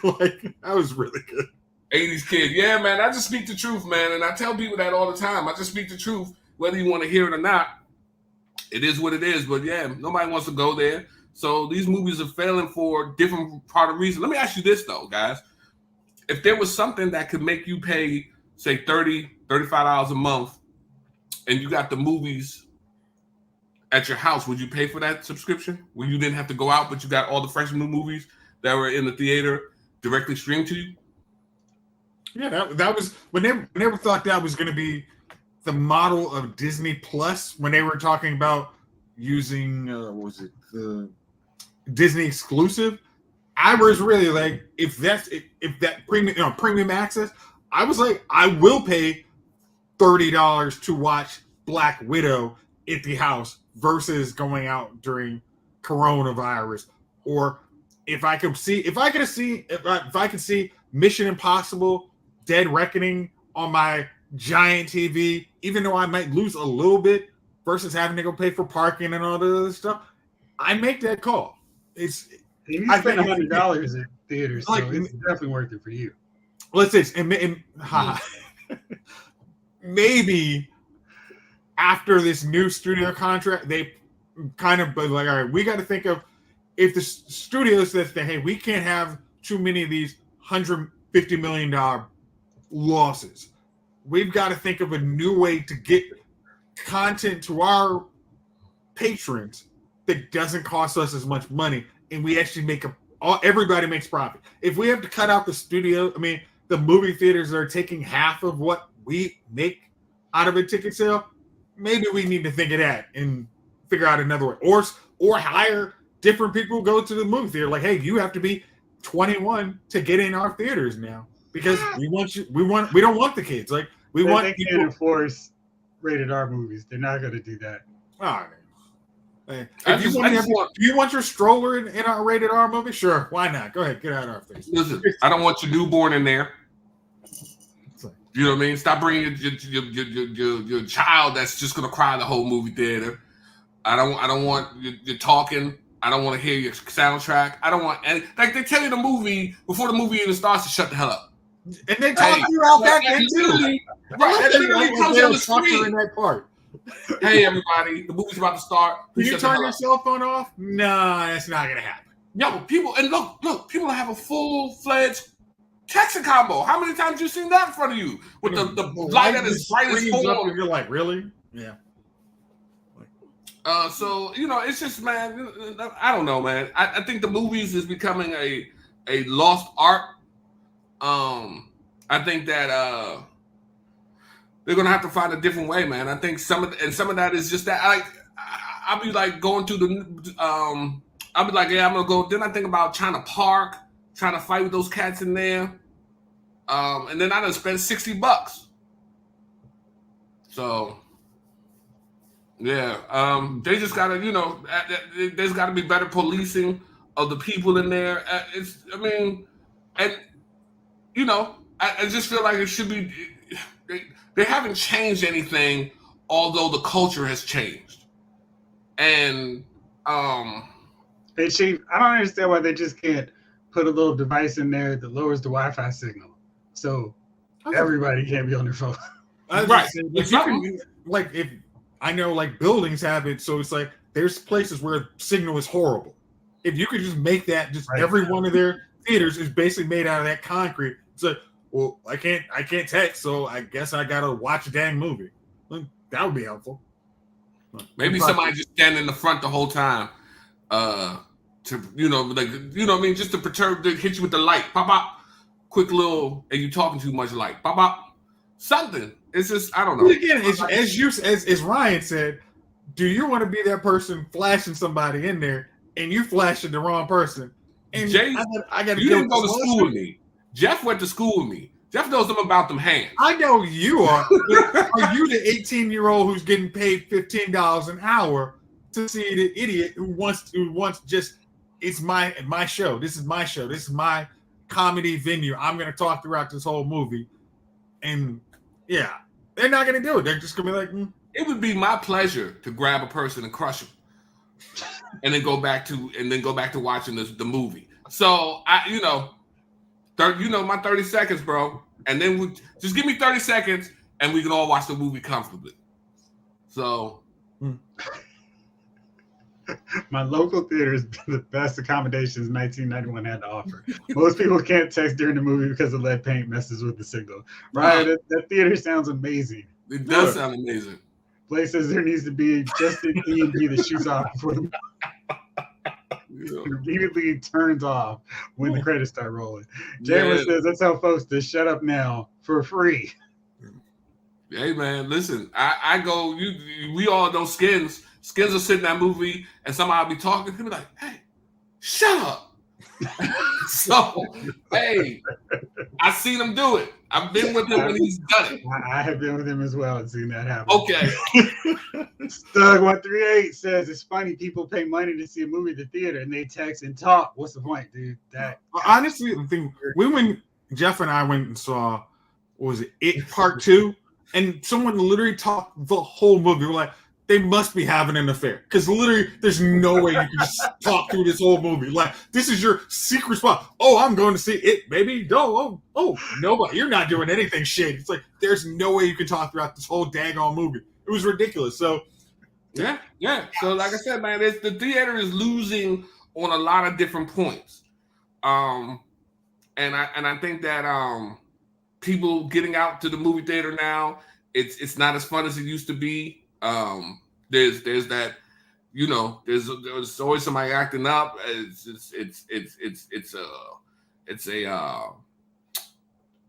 Like, that was really good. 80s kid. Yeah, man, I just speak the truth, man. And I tell people that all the time. I just speak the truth, whether you want to hear it or not. It is what it is. But yeah, nobody wants to go there. So these movies are failing for different part of reason. Let me ask you this though, guys. If there was something that could make you pay say $35 a month, and you got the movies at your house, would you pay for that subscription? Where you didn't have to go out, but you got all the fresh new movies that were in the theater directly streamed to you? Yeah, that was when they never thought that was going to be the model of Disney Plus when they were talking about using what was it, the Disney exclusive. I was really like, if that premium access, I was like, I will pay $30 to watch Black Widow at the house versus going out during coronavirus. Or if I could see Mission Impossible Dead Reckoning on my giant TV, even though I might lose a little bit versus having to go pay for parking and all the other stuff, I make that call. You spend $100 at theaters, so it's definitely worth it for you. Let's say, maybe after this new studio contract, they kind of like, all right, we got to think of if the studio says that, hey, we can't have too many of these $150 million losses. We've got to think of a new way to get content to our patrons that doesn't cost us as much money, and we actually everybody makes profit. If we have to cut out the movie theaters that are taking half of what we make out of a ticket sale, maybe we need to think of that and figure out another way, or hire different people who go to the movie theater. Like, hey, you have to be 21 to get in our theaters now because we don't want the kids. Like, they can't enforce rated R movies. They're not going to do that. All right. Do you want your stroller in our rated R movie? Sure, why not? Go ahead, get out of our face. Listen, I don't want your newborn in there. You know what I mean? Stop bringing your child that's just gonna cry the whole movie theater. I don't want you talking. I don't want to hear your soundtrack. I don't want any. Like, they tell you the movie before the movie even starts to shut the hell up. And they talk to you all back then too. Right, that literally comes on the screen. In that part. Hey everybody, the movie's about to start. Can you turn your cell phone off? No, that's not gonna happen. Yo, people, and look, people have a full-fledged texting combo. How many times you seen that in front of you with the light at its brightest form? You're like, really? Yeah. So it's just, man. I don't know, man. I think the movies is becoming a lost art. I think that they're gonna have to find a different way, man. I think some of that is just that. I'll be like going to the. I'll be like, yeah, I'm gonna go. Then I think about trying to park, trying to fight with those cats in there, and then I done spend $60. So, yeah, they just gotta, there's gotta be better policing of the people in there. I just feel like it should be. They haven't changed anything, although the culture has changed. And Hey, Chief, I don't understand why they just can't put a little device in there that lowers the Wi-Fi signal, so everybody can't be on their phone. Right. If I know, like, buildings have it, so it's like there's places where signal is horrible. If you could just make that, every one of their theaters is basically made out of that concrete. It's like, well, I can't text, so I guess I gotta watch a dang movie. Like, that would be helpful. Maybe somebody just stand in the front the whole time, just to perturb, to hit you with the light, pop up, quick little, and you talking too much light, pop up, something. It's just, I don't know. Again, as Ryan said, do you want to be that person flashing somebody in there, and you flashing the wrong person? And Jay, I got you didn't go to school with me. Jeff went to school with me. Jeff knows something about them hands. I know you are. Are you the 18-year-old who's getting paid $15 an hour to see the idiot who wants just, it's my show. This is my show. This is my comedy venue. I'm going to talk throughout this whole movie. And yeah, they're not going to do it. They're just going to be like, It would be my pleasure to grab a person and crush them, and then go back to watching the movie. So my 30 seconds, bro, and then just give me 30 seconds, and we can all watch the movie comfortably. So, My local theater is the best accommodations 1991 had to offer. Most people can't text during the movie because the lead paint messes with the signal. Right? That theater sounds amazing. It does sound amazing. Blake says there needs to be just an EMG that shoots off before the immediately turns off when the credits start rolling. Jamer says that's how folks to shut up now for free. Hey man, listen, I go. We all know Skins. Skins will sit in that movie, and somebody will be talking. He'll be like, "Hey, shut up." So, hey, I've seen him do it. I've been with him when he's done it. I have been with him as well and seen that happen. Okay. Stug138 says it's funny people pay money to see a movie at the theater and they text and talk. What's the point, dude? Honestly, the thing when Jeff and I went and saw, what was it Part 2, and someone literally talked the whole movie. We're like, they must be having an affair, because literally there's no way you can just talk through this whole movie. Like, this is your secret spot. Oh, I'm going to see it, baby. Oh, nobody. You're not doing anything shady. It's like there's no way you can talk throughout this whole daggone movie. It was ridiculous. So yeah. So like I said, man, the theater is losing on a lot of different points. And I think that people getting out to the movie theater now, it's not as fun as it used to be. There's that, there's always somebody acting up.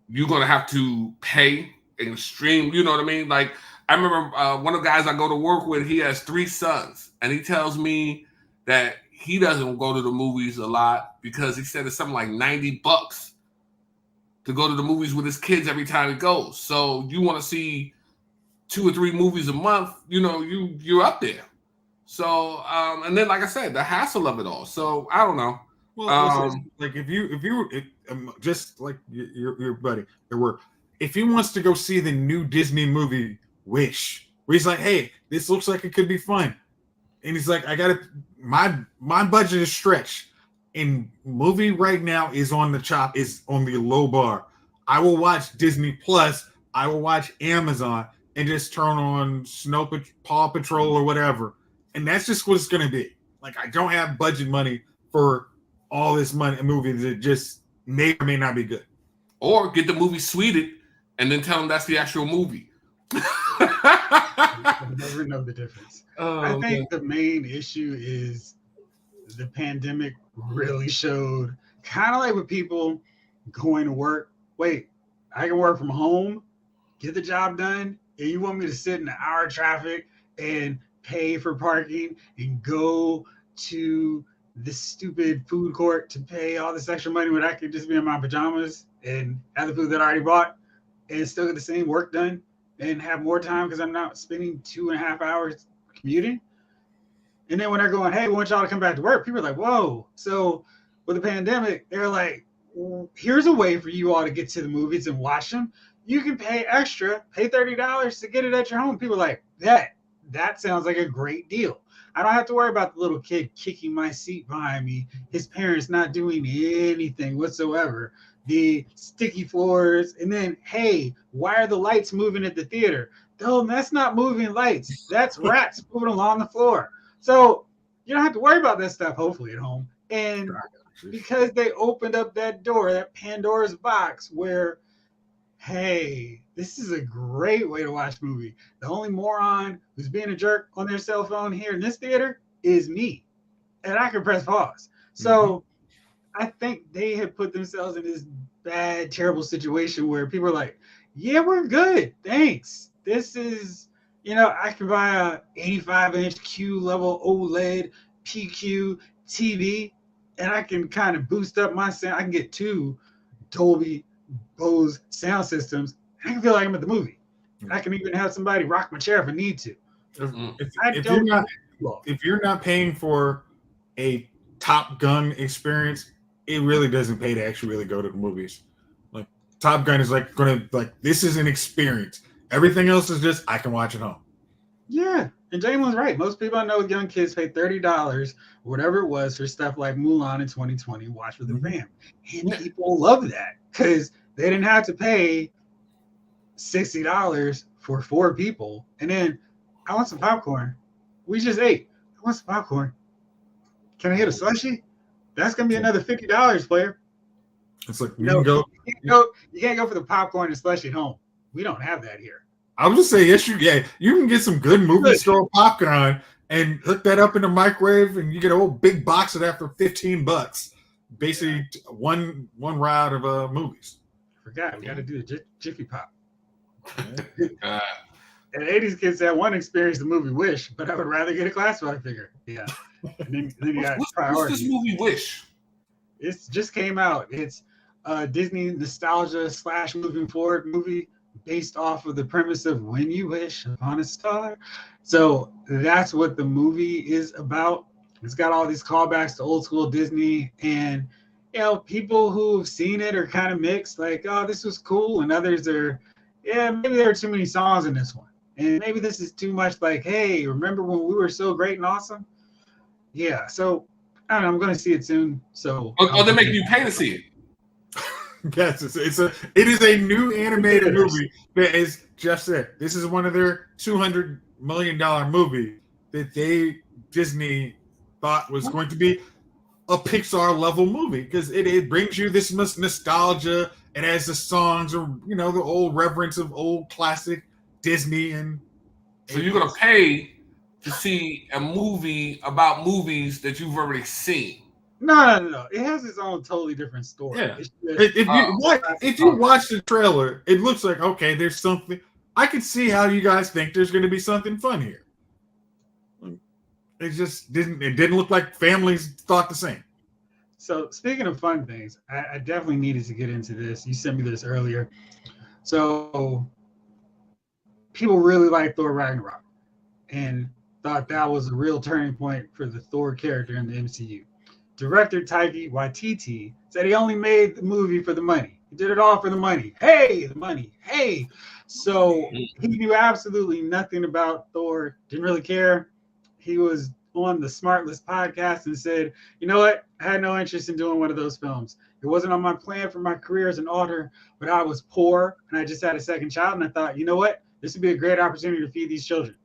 You're gonna have to pay an extreme. You know what I mean? Like, I remember one of the guys I go to work with. He has 3 sons, and he tells me that he doesn't go to the movies a lot because he said it's something like $90 to go to the movies with his kids every time he goes. So you want to see 2 or 3 movies a month, you're up there. So, and then, like I said, the hassle of it all. So I don't know. Well, like if you just like your buddy, if he wants to go see the new Disney movie Wish, where he's like, hey, this looks like it could be fun, and he's like, my budget is stretched, and movie right now is on the low bar. I will watch Disney Plus. I will watch Amazon and just turn on Paw Patrol or whatever. And that's just what it's going to be. Like, I don't have budget money for all this movie that just may or may not be good. Or get the movie sweeted and then tell them that's the actual movie. I never know the difference. I think the main issue is the pandemic really showed, kind of like with people going to work. Wait, I can work from home, get the job done, and you want me to sit in the hour of traffic and pay for parking and go to the stupid food court to pay all this extra money when I could just be in my pajamas and have the food that I already bought and still get the same work done and have more time because I'm not spending 2.5 hours commuting. And then when they're going, hey, we want y'all to come back to work, people are like, whoa. So with the pandemic, they're like, here's a way for you all to get to the movies and watch them. You can pay extra, pay $30 to get it at your home. People are like, that sounds like a great deal. I don't have to worry about the little kid kicking my seat behind me, his parents not doing anything whatsoever, the sticky floors, and then, hey, why are the lights moving at the theater? No, that's not moving lights. That's rats moving along the floor. So you don't have to worry about that stuff, hopefully, at home. And because they opened up that door, that Pandora's box, where, hey, this is a great way to watch a movie. The only moron who's being a jerk on their cell phone here in this theater is me. And I can press pause. So I think they have put themselves in this bad, terrible situation where people are like, yeah, we're good. Thanks. This is, I can buy a 85-inch Q level OLED PQ TV, and I can kind of boost up my sound. I can get 2 Dolby Bose sound systems. I can feel like I'm at the movie. I can even have somebody rock my chair if I need to. If you're not paying for a Top Gun experience, it really doesn't pay to actually really go to the movies. Like, Top Gun is this is an experience. Everything else is just, I can watch at home. Yeah, and Jalen's right. Most people I know with young kids pay $30, whatever it was, for stuff like Mulan in 2020, watch with the fam. And people love that because they didn't have to pay $60 for 4 people. And then, I want some popcorn. We just ate. I want some popcorn. Can I hit a slushie? That's gonna be another $50, player. It's like You you can go. you can't go for the popcorn and slushie at home. We don't have that here. I was just saying, yes, you can get some good movie store popcorn and hook that up in the microwave, and you get a whole big box of that for $15. Basically, one round of movies. Forgot we got to do the Jiffy Pop. Uh, And 80s kids had one experience the movie Wish, but I would rather get a classified figure. Yeah. And then you got what's priorities. this movie Wish? It just came out. It's a Disney nostalgia / moving forward movie based off of the premise of When You Wish Upon a Star. So that's what the movie is about. It's got all these callbacks to old school Disney, and people who've seen it are kind of mixed, like, oh, this was cool, and others are, maybe there are too many songs in this one. And maybe this is too much like, hey, remember when we were so great and awesome? Yeah, so I don't know, I'm going to see it soon. So they're making you pay to see it. Yes, it is a new animated movie that is just it. This is one of their $200 million movie that Disney thought was going to be a Pixar level movie because it brings you this much nostalgia. It has the songs or the old reverence of old classic Disney, and so you're gonna pay to see a movie about movies that you've already seen. No. It has its own totally different story. Yeah. If you watch the trailer, it looks like, okay, there's something. I can see how you guys think there's going to be something fun here. It just didn't look like families thought the same. So speaking of fun things, I definitely needed to get into this. You sent me this earlier. So people really like Thor Ragnarok and thought that was a real turning point for the Thor character in the MCU. Director Taika Waititi said he only made the movie for the money. He did it all for the money. Hey, the money. Hey. So he knew absolutely nothing about Thor, didn't really care. He was on the Smartless podcast and said, you know what? I had no interest in doing one of those films. It wasn't on my plan for my career as an author, but I was poor and I just had a second child. And I thought, you know what? This would be a great opportunity to feed these children.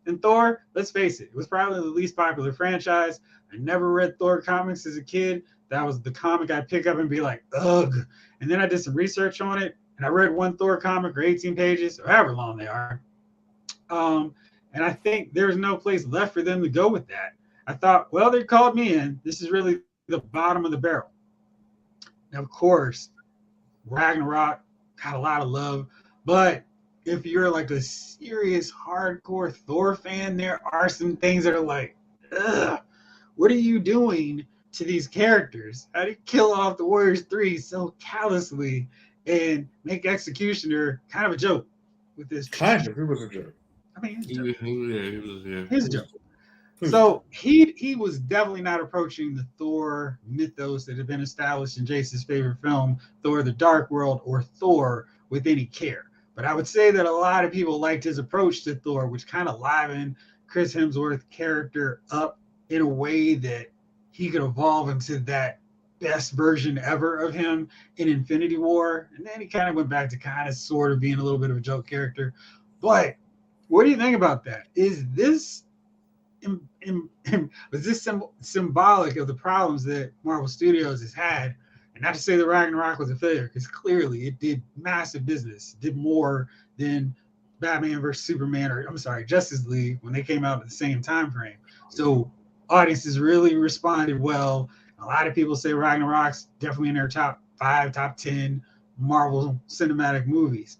And Thor, let's face it was probably the least popular franchise. I never read Thor comics as a kid. That was the comic I'd pick up and be like, ugh. And then I did some research on it, and I read one Thor comic or 18 pages, or however long they are. And I think there's no place left for them to go with that. I thought, well, they called me in. This is really the bottom of the barrel. Now, of course, Ragnarok got a lot of love, but if you're like a serious hardcore Thor fan, there are some things that are like, ugh. What are you doing to these characters? How do you kill off the Warriors 3 so callously and make Executioner kind of a joke with this? Kind of. It was a joke. I mean, he Yeah. was a joke. So he was definitely not approaching the Thor mythos that had been established in Jason's favorite film, Thor: The Dark World, or Thor, with any care. But I would say that a lot of people liked his approach to Thor, which kind of livened Chris Hemsworth's character up in a way that he could evolve into that best version ever of him in Infinity War. And then he kind of went back to kind of sort of being a little bit of a joke character. But what do you think about that? Is this was this symbolic of the problems that Marvel Studios has had? And not to say that Ragnarok was a failure, because clearly it did massive business. It did more than Batman versus Superman, or I'm sorry, Justice League, when they came out at the same time frame. So audiences really responded well. A lot of people say Ragnarok's definitely in their top 5, top 10 Marvel cinematic movies.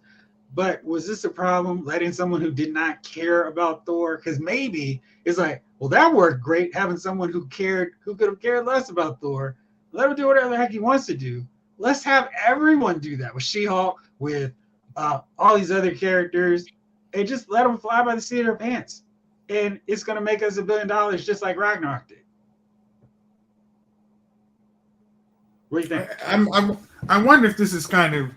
But was this a problem, letting someone who did not care about Thor? Because maybe it's like, well, that worked great, having someone who could have cared less about Thor. Let him do whatever the heck he wants to do. Let's have everyone do that with She-Hulk, with all these other characters, and just let them fly by the seat of their pants. And it's going to make us $1 billion just like Ragnarok did. What do you think? I wonder if this is kind of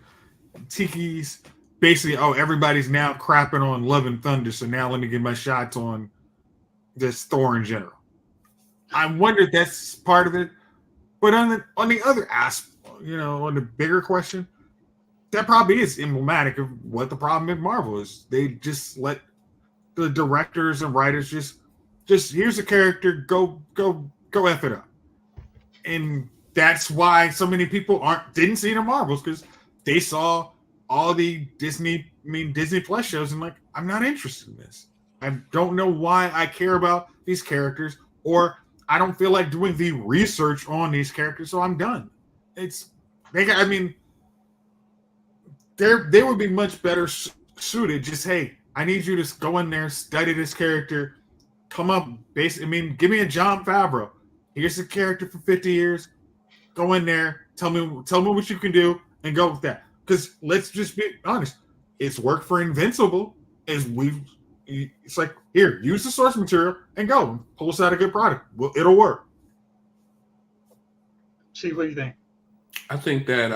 Tiki's basically, everybody's now crapping on Love and Thunder, so now let me get my shots on this Thor in general. I wonder if that's part of it. But on the other aspect, on the bigger question, that probably is emblematic of what the problem in Marvel is. They just let the directors and writers just here's a character, go go F it up. And that's why so many people didn't see the Marvels, because they saw all the Disney Plus shows and like, I'm not interested in this. I don't know why I care about these characters, or I don't feel like doing the research on these characters, so I'm done. They would be much better suited. Just, hey, I need you to go in there, study this character, come up, give me a Jon Favreau. Here's the character for 50 years. Go in there, tell me what you can do, and go with that. Because let's just be honest, it's worked for Invincible. It's like, here, use the source material and go pull us out a good product. Well, it'll work. Chief, what do you think? I think that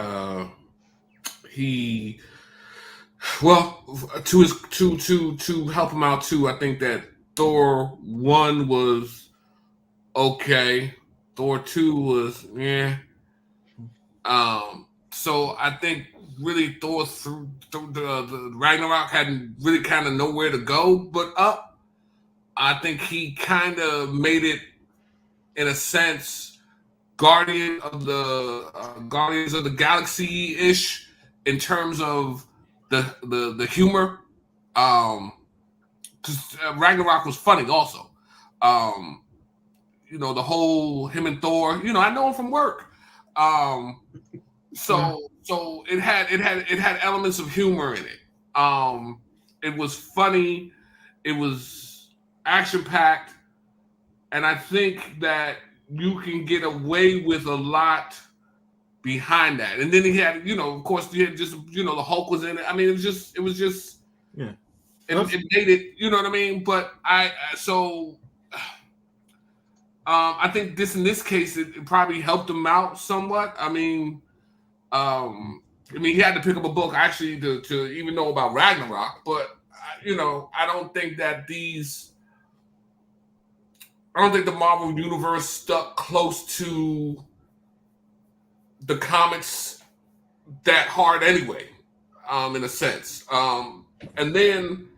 to help him out too, I think that Thor 1 was okay. Thor 2 was so I think really Thor through the Ragnarok hadn't really kind of nowhere to go but up. I think he kind of made it, in a sense, Guardians of the Galaxy ish in terms of the humor. Because Ragnarok was funny also. The whole him and Thor. I know him from work. So it had elements of humor in it. It was funny. It was action packed, and I think that you can get away with a lot behind that. And then he had, of course, he had just, the Hulk was in it. I mean, it was just, yeah. It made it, you know what I mean? But I think in this case, it probably helped him out somewhat. I mean, he had to pick up a book actually to even know about Ragnarok. But I don't think that the Marvel Universe stuck close to the comics that hard anyway, in a sense. And then...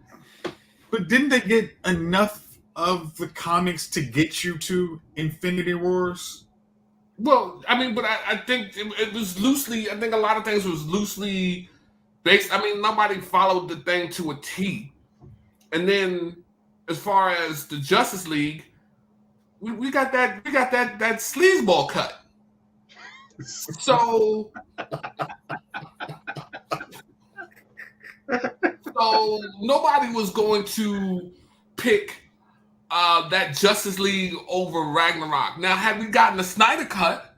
But didn't they get enough of the comics to get you to Infinity Wars? Well, but I think it was loosely... I think a lot of things was loosely based... nobody followed the thing to a T. And then, as far as the Justice League... We got that sleazeball cut. So nobody was going to pick that Justice League over Ragnarok. Now, had we gotten the Snyder cut,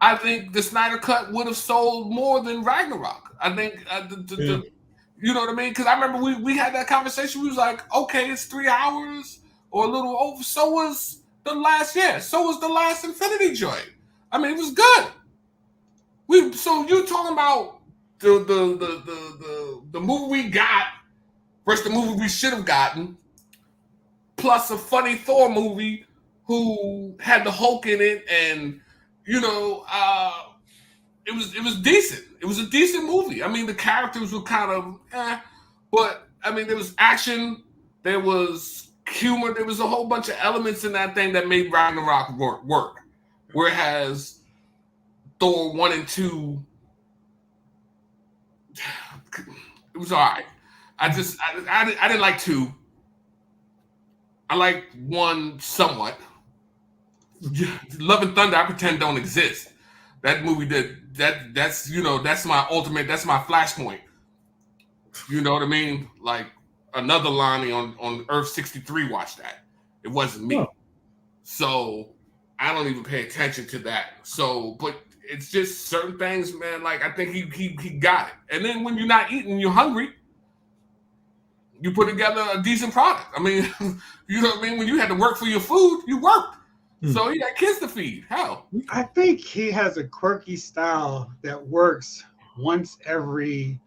I think the Snyder cut would have sold more than Ragnarok. I think you know what I mean? Because I remember we had that conversation. We was like, okay, it's 3 hours. Or a little over. So was the last Infinity joint. It was good. So you talking about the movie we got versus the movie we should have gotten, plus a funny Thor movie who had the Hulk in it, and it was decent. It was a decent movie. The characters were kind of but there was action, there was humor, there was a whole bunch of elements in that thing that made Ragnarok work. Whereas Thor 1 and 2, it was all right. I didn't like 2. I liked 1 somewhat. Love and Thunder, I pretend don't exist. That movie that's my ultimate, that's my flashpoint. You know what I mean? Like, another Lonnie on Earth 63 watched that. It wasn't me. Oh. So I don't even pay attention to that. So, but it's just certain things, man. Like, I think he got it. And then when you're not eating, you're hungry, you put together a decent product. You know what I mean? When you had to work for your food, you worked. So he got kids to feed. Hell. I think he has a quirky style that works once every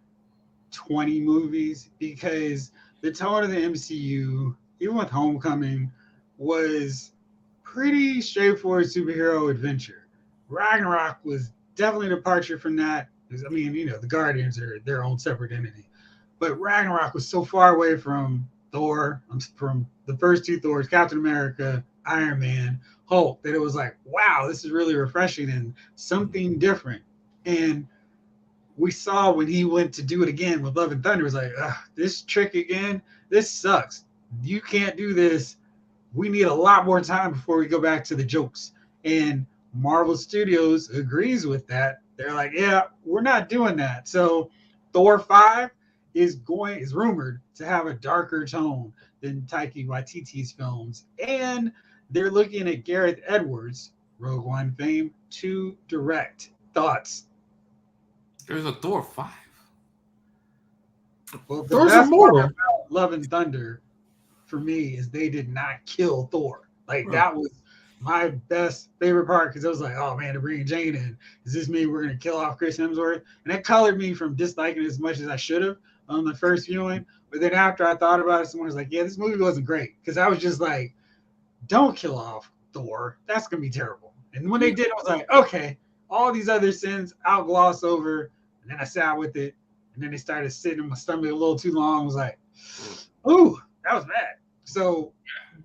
20 movies, because the tone of the MCU, even with Homecoming, was pretty straightforward superhero adventure. Ragnarok was definitely a departure from that. The Guardians are their own separate entity. But Ragnarok was so far away from Thor, from the first 2 Thors, Captain America, Iron Man. Hulk that it was like, wow, this is really refreshing and something different. And we saw when he went to do it again with Love and Thunder, it was like, this trick again, this sucks. You can't do this. We need a lot more time before we go back to the jokes. And Marvel Studios agrees with that. They're like, yeah, we're not doing that. So Thor 5 is rumored to have a darker tone than Taika Waititi's films. And they're looking at Gareth Edwards, Rogue One fame, to direct. Thoughts? There's a Thor 5. Well, the Thor's best part immortal. about Love and Thunder for me is they did not kill Thor. Like that was my best favorite part because it was like, oh man, they're bringing Jane in. Does this mean we're gonna kill off Chris Hemsworth? And that colored me from disliking it as much as I should have on the first viewing. But then after I thought about it, someone was like, yeah, this movie wasn't great because I was just like, don't kill off Thor. That's gonna be terrible. And when they did, I was like, okay, all these other sins I'll gloss over. And then I sat with it. And then they started sitting in my stomach a little too long. I was like, ooh, that was bad. So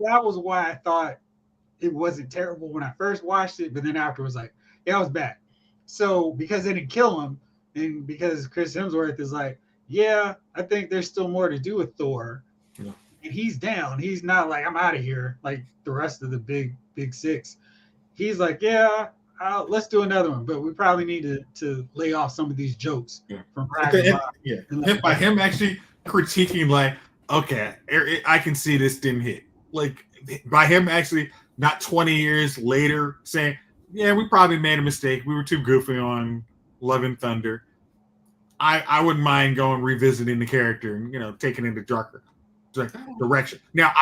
that was why I thought it wasn't terrible when I first watched it. But then after it was like, yeah, it was bad. So because they didn't kill him and because Chris Hemsworth is like, yeah, I think there's still more to do with Thor. Yeah. And he's down. He's not like, I'm out of here like the rest of the big six. He's like, yeah, let's do another one, but we probably need to lay off some of these jokes from Ragnarok. Yeah, by him actually critiquing, like, okay, I can see this didn't hit. Like, by him actually not 20 years later saying, yeah, we probably made a mistake. We were too goofy on Love and Thunder. I wouldn't mind going revisiting the character and, taking it in the darker direction. Now,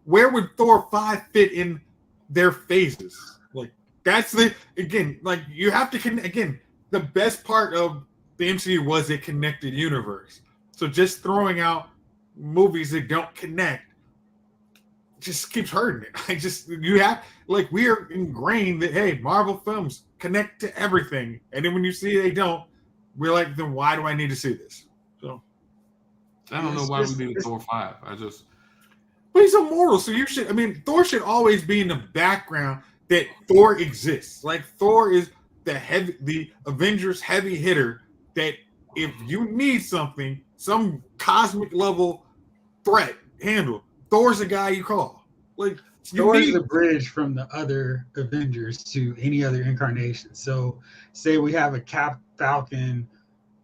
where would Thor 5 fit in their phases? Like, that's you have to connect. Again, the best part of the MCU was a connected universe. So just throwing out movies that don't connect just keeps hurting it. We are ingrained that, hey, Marvel films connect to everything. And then when you see they don't, we're like, then why do I need to see this? So I don't know why we need a Thor 5. But he's immortal, so Thor should always be in the background that Thor exists. Like, Thor is the Avengers heavy hitter that if you need something, some cosmic level threat handled, Thor's the guy you call. Like, Thor's the bridge from the other Avengers to any other incarnation. So say we have a Falcon,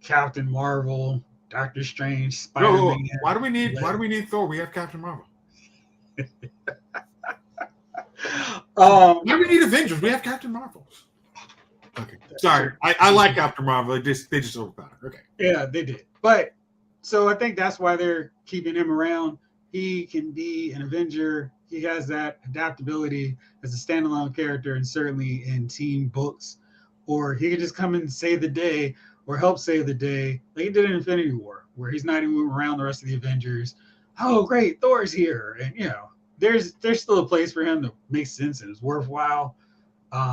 Captain Marvel, Doctor Strange, Spider-Man. Why do we need Thor? We have Captain Marvel. Why do we need Avengers? We have Captain Marvel. Okay, sorry. I like Captain Marvel. They just overpowered. Okay. Yeah, they did. But so I think that's why they're keeping him around. He can be an Avenger. He has that adaptability as a standalone character and certainly in team books. Or he could just come and save the day or help save the day like he did in Infinity War, where he's not even around the rest of the Avengers. Oh, great, Thor's here. And, there's still a place for him to make sense and is worthwhile.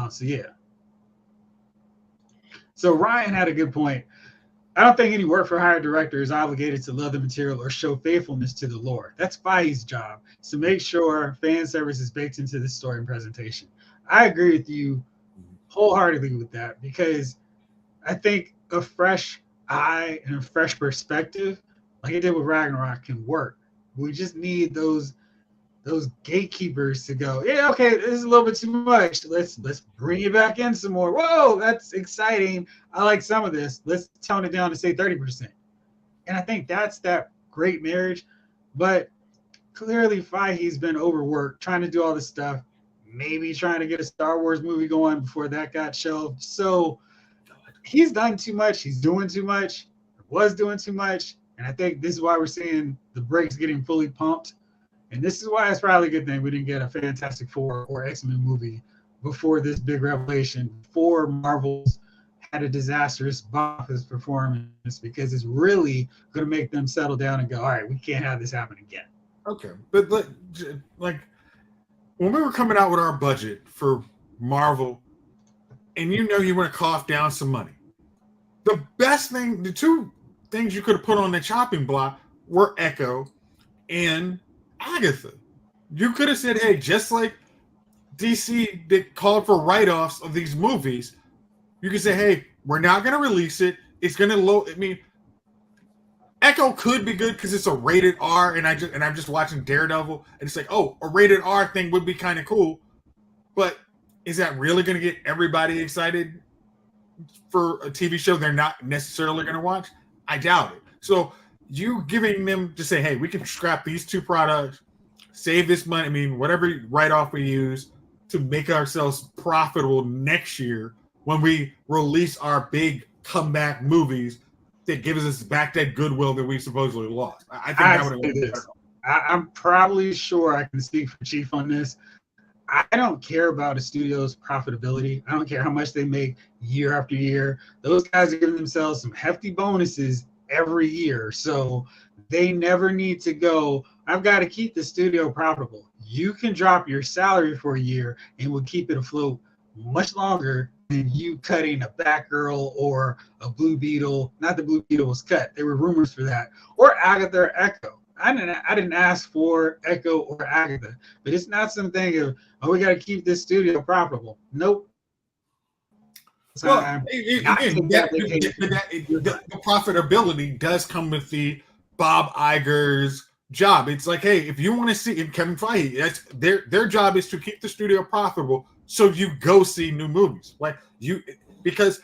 So, yeah. So Ryan had a good point. I don't think any work-for-hire director is obligated to love the material or show faithfulness to the lore. That's Feige's job, to make sure fan service is baked into the story and presentation. I agree with you wholeheartedly with that because I think a fresh eye and a fresh perspective, like it did with Ragnarok, can work. We just need those gatekeepers to go, yeah, okay, this is a little bit too much. Let's bring it back in some more. Whoa, that's exciting. I like some of this. Let's tone it down to say 30%. And I think that's that great marriage. But clearly Feige's been overworked trying to do all this stuff, maybe trying to get a Star Wars movie going before that got shelved. So he's done too much. He's doing too much. Was doing too much. And I think this is why we're seeing the brakes getting fully pumped. And this is why it's probably a good thing we didn't get a Fantastic Four or X-Men movie before this big revelation, before Marvel's had a disastrous box office performance, because it's really going to make them settle down and go, all right, we can't have this happen again. Okay. But like when we were coming out with our budget for Marvel, and you want to cough down some money, the two things you could have put on the chopping block were Echo and Agatha. You could have said, hey, just like DC that called for write-offs of these movies, you can say, hey, we're not going to release it. It's going to load. I mean, Echo could be good because it's a rated R, and I'm just watching Daredevil, and it's like, oh, a rated R thing would be kind of cool. But is that really going to get everybody excited for a TV show they're not necessarily going to watch? I doubt it. So you giving them to say, hey, we can scrap these two products, save this money. I mean, whatever write-off we use to make ourselves profitable next year when we release our big comeback movies that gives us back that goodwill that we supposedly lost. I think that would have been better. I'm probably sure I can speak for Chief on this. I don't care about a studio's profitability. I don't care how much they make year after year. Those guys are giving themselves some hefty bonuses every year. So they never need to go, I've got to keep the studio profitable. You can drop your salary for a year and we'll keep it afloat much longer than you cutting a Batgirl or a Blue Beetle. Not the Blue Beetle was cut. There were rumors for that. Or Agatha or Echo. I didn't ask for Echo or Agatha, but it's not something of, oh, we got to keep this studio profitable. Nope. Well, the profitability does come with the Bob Iger's job. It's like, hey, if you want to see Kevin Feige, that's their job is to keep the studio profitable, so you go see new movies. Like you, because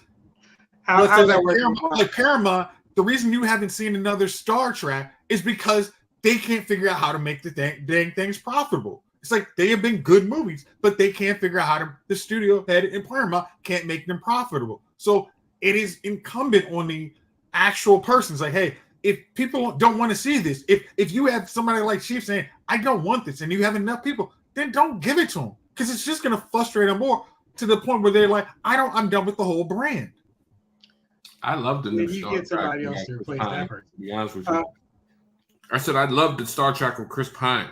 how's that working? Like Paramount, the reason you haven't seen another Star Trek is because they can't figure out how to make the dang things profitable. It's like they have been good movies, but they can't figure out how to. The studio head in Paramount can't make them profitable. So it is incumbent on the actual persons. Like, hey, if people don't want to see this, if you have somebody like Chief saying, I don't want this, and you have enough people, then don't give it to them because it's just going to frustrate them more to the point where they're like, I'm done with the whole brand. I love the new Star Trek. You get somebody else to replace that person. To be honest with you. I said I love the Star Trek with Chris Pine.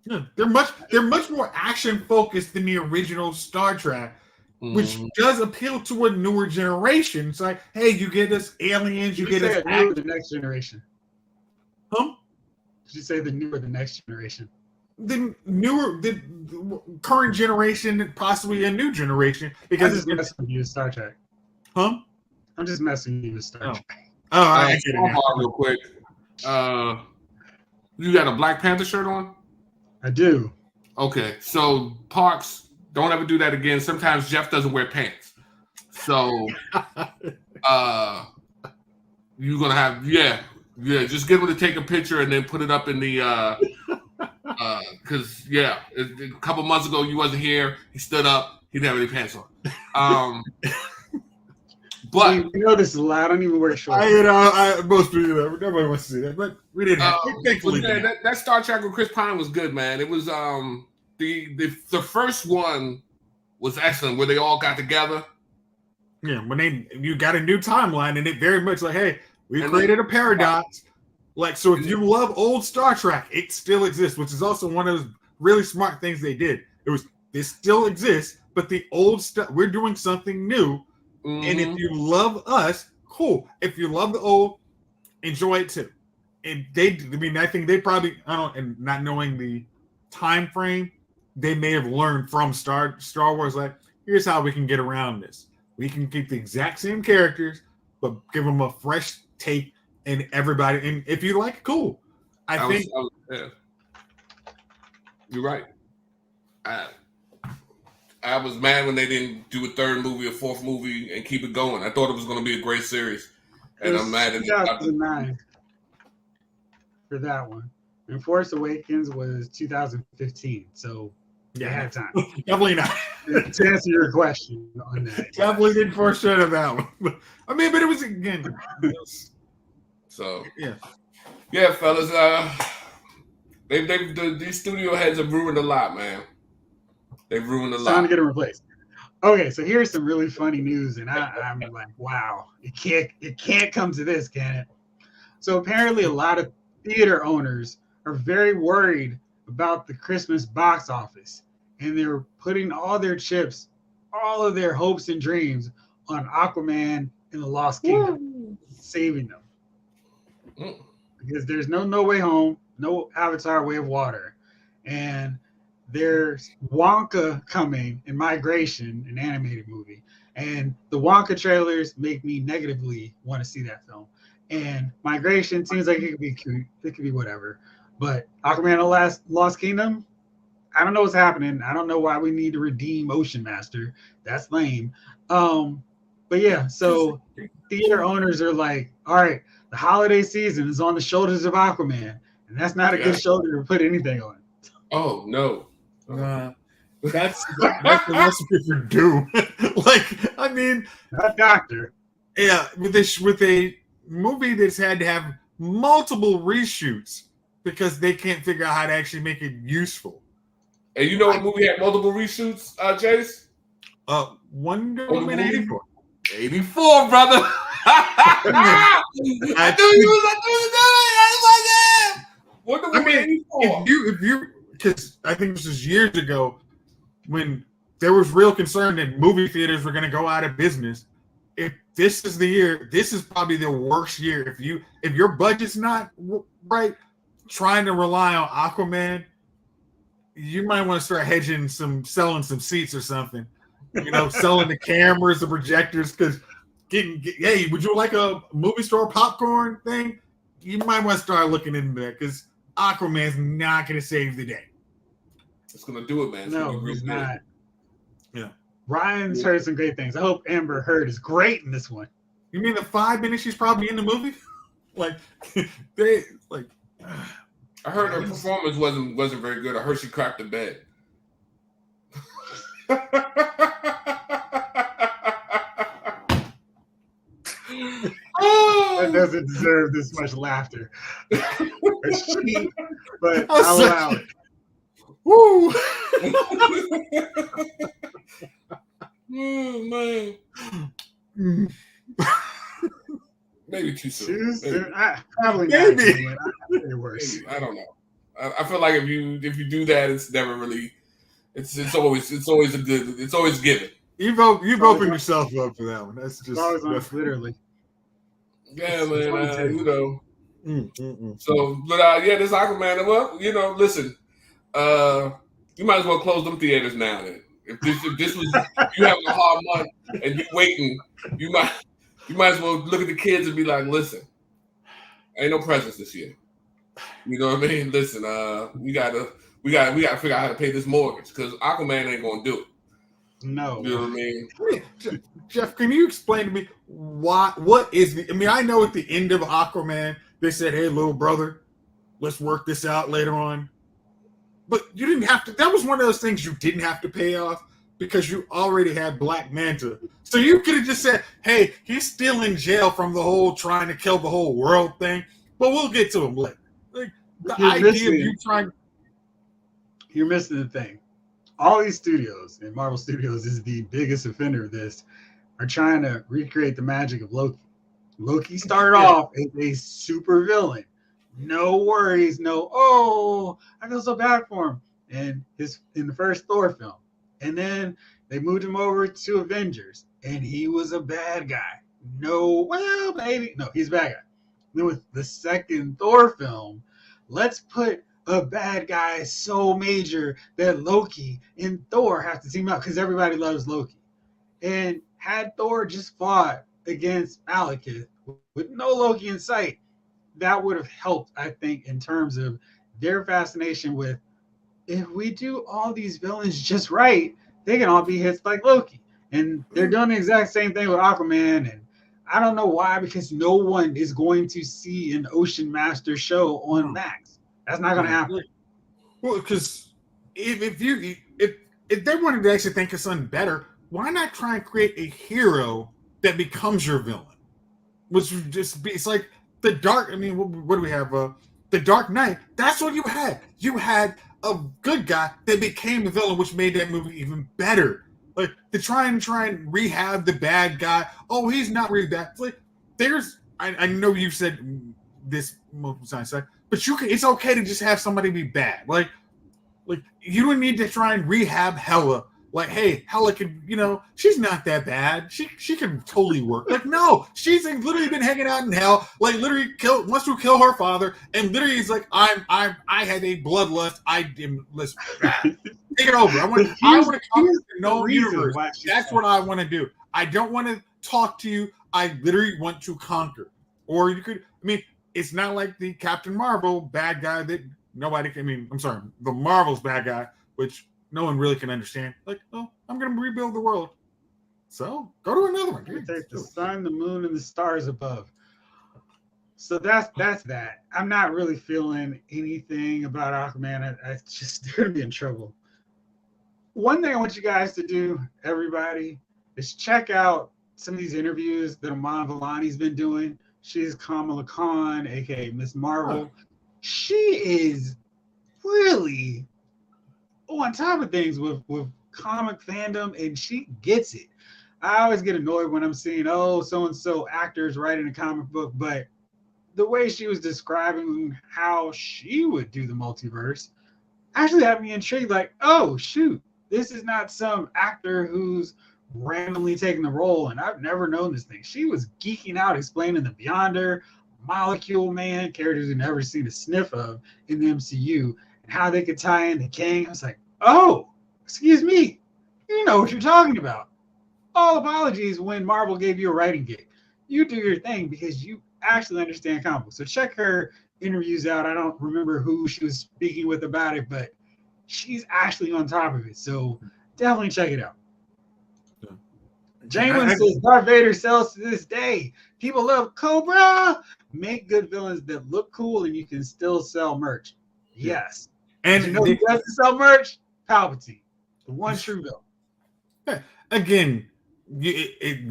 Yeah, they're much more action focused than the original Star Trek, which does appeal to a newer generation. It's like, hey, you get us aliens, you get us the next generation. Huh? Did you say the newer the next generation? The current generation, possibly a new generation, because I'm just messing with you with Star Trek. Huh? I'm just messing with you with Star Trek. Oh, I get it. Real quick. You got a Black Panther shirt on? I do. Okay, so Parks, don't ever do that again. Sometimes Jeff doesn't wear pants. So you're gonna have just get him to take a picture and then put it up in the because a couple months ago you wasn't here. He stood up, he didn't have any pants on. But you know this is a lot. I don't even wear shorts. Most people, nobody wants to see that, but we didn't. Thankfully, that Star Trek with Chris Pine was good, man. It was the first one was excellent, where they all got together. Yeah, when you got a new timeline, and it very much like, hey, we created a paradox. Like, so if you love old Star Trek, it still exists, which is also one of those really smart things they did. This still exists, but the old stuff, we're doing something new. And if you love us, cool. If you love the old, enjoy it too. And I think they probably, and not knowing the time frame, they may have learned from Star Wars, like, here's how we can get around this. We can keep the exact same characters, but give them a fresh take, and everybody, and if you like it, cool. You're right. I was mad when they didn't do a third movie, a fourth movie, and keep it going. I thought it was going to be a great series, and I'm mad at 2009 for that one. And Force Awakens was 2015, so they had time. Definitely not. To answer your question on that, definitely didn't foreshadow that one. I mean, but it was again. So yeah, fellas. These studio heads have ruined a lot, man. They've ruined a lot. Time to get them replaced. Okay, so here's some really funny news, and I'm like, wow, it can't come to this, can it? So apparently, a lot of theater owners are very worried about the Christmas box office, and they're putting all their chips, all of their hopes and dreams on Aquaman and the Lost Kingdom, saving them. Because there's no Way Home, no Avatar: Way of Water, and there's Wonka coming in Migration, an animated movie, and the Wonka trailers make me negatively want to see that film. And Migration seems like it could be cute, it could be whatever. But Aquaman and the Lost Kingdom, I don't know what's happening. I don't know why we need to redeem Ocean Master. That's lame. But yeah, so theater owners are like, all right, the holiday season is on the shoulders of Aquaman, and that's not a good shoulder to put anything on. Oh no. That's the recipe for doom. I mean, Not Doctor. yeah, with a movie that's had to have multiple reshoots because they can't figure out how to actually make it useful. And you know what movie had multiple reshoots, Chase? Wonder Woman 84. 84, brother. I knew you was doing it. Wonder Woman 84. If you, because I think this was years ago when there was real concern that movie theaters were going to go out of business. If this is the year, this is probably the worst year. If your budget's not right, trying to rely on Aquaman, you might want to start selling some seats or something. Selling the cameras, the projectors, because hey, would you like a movie store popcorn thing? You might want to start looking into that because Aquaman's not going to save the day. It's going to do it, man. No, he's not. Yeah. Ryan's heard some great things. I hope Amber Heard is great in this one. You mean the 5 minutes she's probably in the movie? I heard her performance wasn't very good. I heard she crapped the bed. That doesn't deserve this much laughter. It's cheap, but I'll allow it. Woo! Oh, man. Maybe too soon. Probably Maybe. not. Worse. Maybe. I don't know. I feel like if you do that, it's never really. It's always given. You've opened yourself up for that one. That's just literally. Yeah, man. So, but this Aquaman. Well, listen. You might as well close them theaters now. Then, if this was you having a hard month and you waiting, you might as well look at the kids and be like, listen, ain't no presents this year. You know what I mean? Listen, we gotta figure out how to pay this mortgage because Aquaman ain't gonna do it. No. You know what I mean? Jeff, can you explain to me what is the? I mean, I know at the end of Aquaman they said, "Hey, little brother, let's work this out later on." But you didn't have to. That was one of those things you didn't have to pay off because you already had Black Manta. So you could have just said, "Hey, he's still in jail from the whole trying to kill the whole world thing, but we'll get to him later." Like the idea of you trying. You're missing the thing. All these studios, and Marvel Studios is the biggest offender of this, are trying to recreate the magic of Loki. Loki started off as a super villain. No worries, I feel so bad for him. And in the first Thor film. And then they moved him over to Avengers, and he was a bad guy. He's a bad guy. Then with the second Thor film, let's put a bad guy so major that Loki and Thor have to team up because everybody loves Loki. And had Thor just fought against Malekith with no Loki in sight, that would have helped, I think, in terms of their fascination with, if we do all these villains just right, they can all be hits like Loki. And they're doing the exact same thing with Aquaman. And I don't know why, because no one is going to see an Ocean Master show on Max. That's not going to happen. Well, because if they wanted to actually think of something better, why not try and create a hero that becomes your villain? Which would just be, it's like the Dark. I mean, what do we have? The Dark Knight. That's what you had. You had a good guy that became a villain, which made that movie even better. Like to try and rehab the bad guy. Oh, he's not really bad. It's like I know you said this multiple times, but it's okay to just have somebody be bad. Like you don't need to try and rehab Hela like, hey, Hela could, she's not that bad. She can totally work. Like, no, she's literally been hanging out in hell. Like, literally wants to kill her father, and literally is like, I had a bloodlust. I am listen. Take it over. I want to conquer the known universe. That's what I want to do. I don't want to talk to you. I literally want to conquer. Or you could, it's not like the Captain Marvel bad guy that nobody can, I'm sorry, the Marvel's bad guy, which no one really can understand. Like, oh, I'm going to rebuild the world. So go to another one. Take the sun, the moon, and the stars above. So that's that. I'm not really feeling anything about Aquaman. I just they're going to be in trouble. One thing I want you guys to do, everybody, is check out some of these interviews that Iman Vellani's been doing. She's Kamala Khan, aka Miss Marvel. She is really on top of things with comic fandom, and she gets it. I always get annoyed when I'm seeing, so-and-so actors writing a comic book, but the way she was describing how she would do the multiverse actually had me intrigued, like, oh, shoot, this is not some actor who's randomly taking the role, and I've never known this thing. She was geeking out explaining the Beyonder, Molecule Man, characters we've never seen a sniff of in the MCU, and how they could tie into Kang. I was like, oh, excuse me, you know what you're talking about. All apologies when Marvel gave you a writing gig. You do your thing because you actually understand comic books. So check her interviews out. I don't remember who she was speaking with about it, but she's actually on top of it. So definitely check it out. Jamelin says Darth Vader sells to this day. People love Cobra. Make good villains that look cool, and you can still sell merch. Yes. And who doesn't sell merch? Palpatine, the one true villain. Again,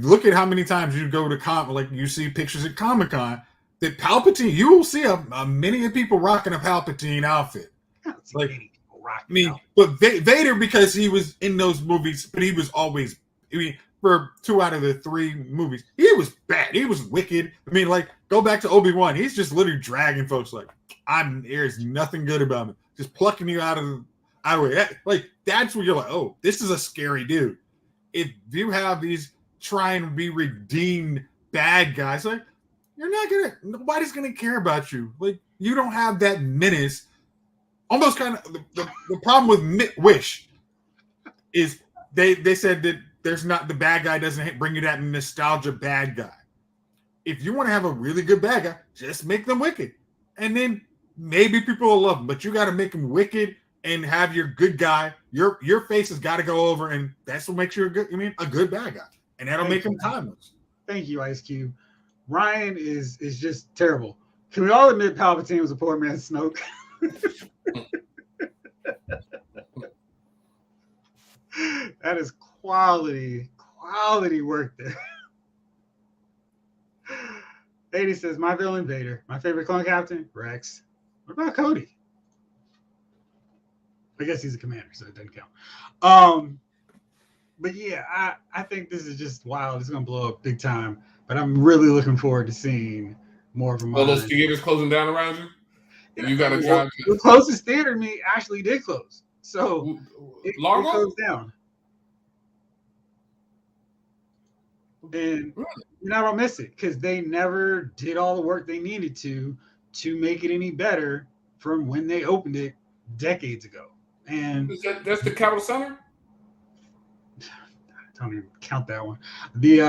look at how many times you go to you see pictures at Comic-Con that Palpatine. You will see many people rocking a Palpatine outfit. Like, many people rocking. But Vader, because he was in those movies, but he was always. For 2 out of the 3 movies, he was bad. He was wicked. Go back to Obi-Wan. He's just literally dragging folks like, there's nothing good about him. Just plucking you out of the way. That's where you're like, oh, this is a scary dude. If you have these trying to be redeemed bad guys, nobody's gonna care about you. You don't have that menace. Almost kind of the problem with Wish is they said that there's not the bad guy doesn't bring you that nostalgia bad guy. If you want to have a really good bad guy, just make them wicked. And then maybe people will love them, but you got to make them wicked and have your good guy. Your face has got to go over, and that's what makes you a good bad guy. And that'll make him timeless. Thank you, Ice Cube. Ryan is just terrible. Can we all admit Palpatine was a poor man's Snoke? That is quality work there. 80 says, my villain, Vader. My favorite clone captain, Rex. What about Cody? I guess he's a commander, so it doesn't count. But yeah, I think this is just wild. It's going to blow up big time. But I'm really looking forward to seeing more of them. Well, those theaters closing down around you? You got to drive. The closest theater to me actually did close. So it closed down. And you're not gonna miss it because they never did all the work they needed to make it any better from when they opened it decades ago. And that's the Capitol Center? Don't even count that one. The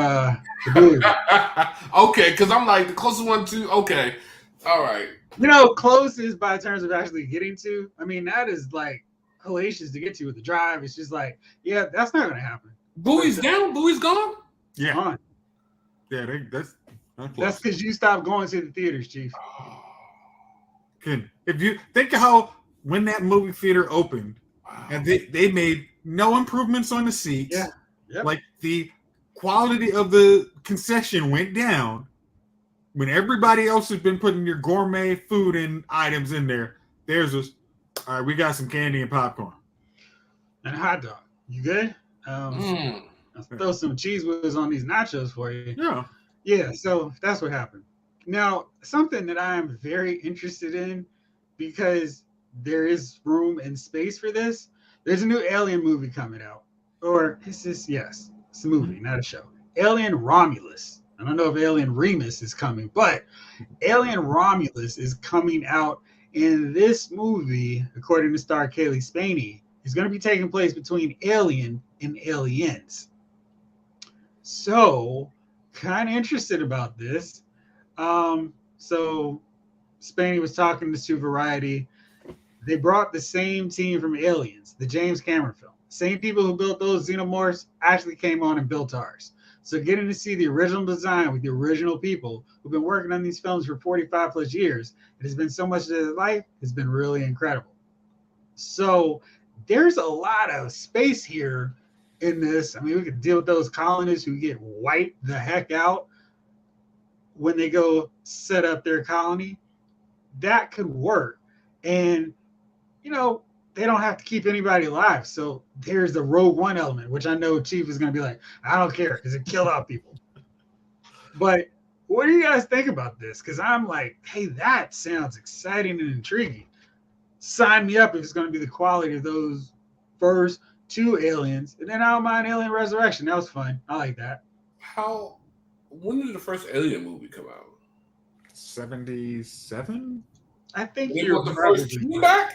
okay, because I'm like the closest one to all right. Close is by terms of actually getting to. That is hellacious to get to with the drive. It's just that's not gonna happen. Bowie's down. Bowie's gone. Yeah. Yeah, that's because you stopped going to the theaters, Chief. Good. If you think of how when that movie theater opened, and they made no improvements on the seats. Yeah. Yep. The quality of the concession went down when everybody else has been putting your gourmet food and items in there. There's this. All right, we got some candy and popcorn and a hot dog. You good? I'll throw some cheese whiz on these nachos for you. Yeah. So that's what happened. Now, something that I am very interested in because there is room and space for this. There's a new Alien movie coming out. or is this, yes, it's a movie, not a show. Alien Romulus. I don't know if Alien Remus is coming, but Alien Romulus is coming out in this movie, according to star Kaylee Spaney, is going to be taking place between Alien and Aliens. So, kind of interested about this. So Spaney was talking to Variety. They brought the same team from Aliens, the James Cameron film. Same people who built those xenomorphs actually came on and built ours. So getting to see the original design with the original people who've been working on these films for 45 plus years, it has been so much of their life, has been really incredible. So there's a lot of space here in this. I mean, we could deal with those colonists who get wiped the heck out when they go set up their colony. That could work. And, you know, they don't have to keep anybody alive. So there's the Rogue One element, which I know Chief is going to be like, I don't care because it killed out people. But what do you guys think about this? Because I'm like, hey, that sounds exciting and intriguing. Sign me up if it's going to be the quality of those first two Aliens. And then I don't mind Alien Resurrection. That was fun. I like that. When did the first Alien movie come out? 77? I think They you're brought the first probably two back?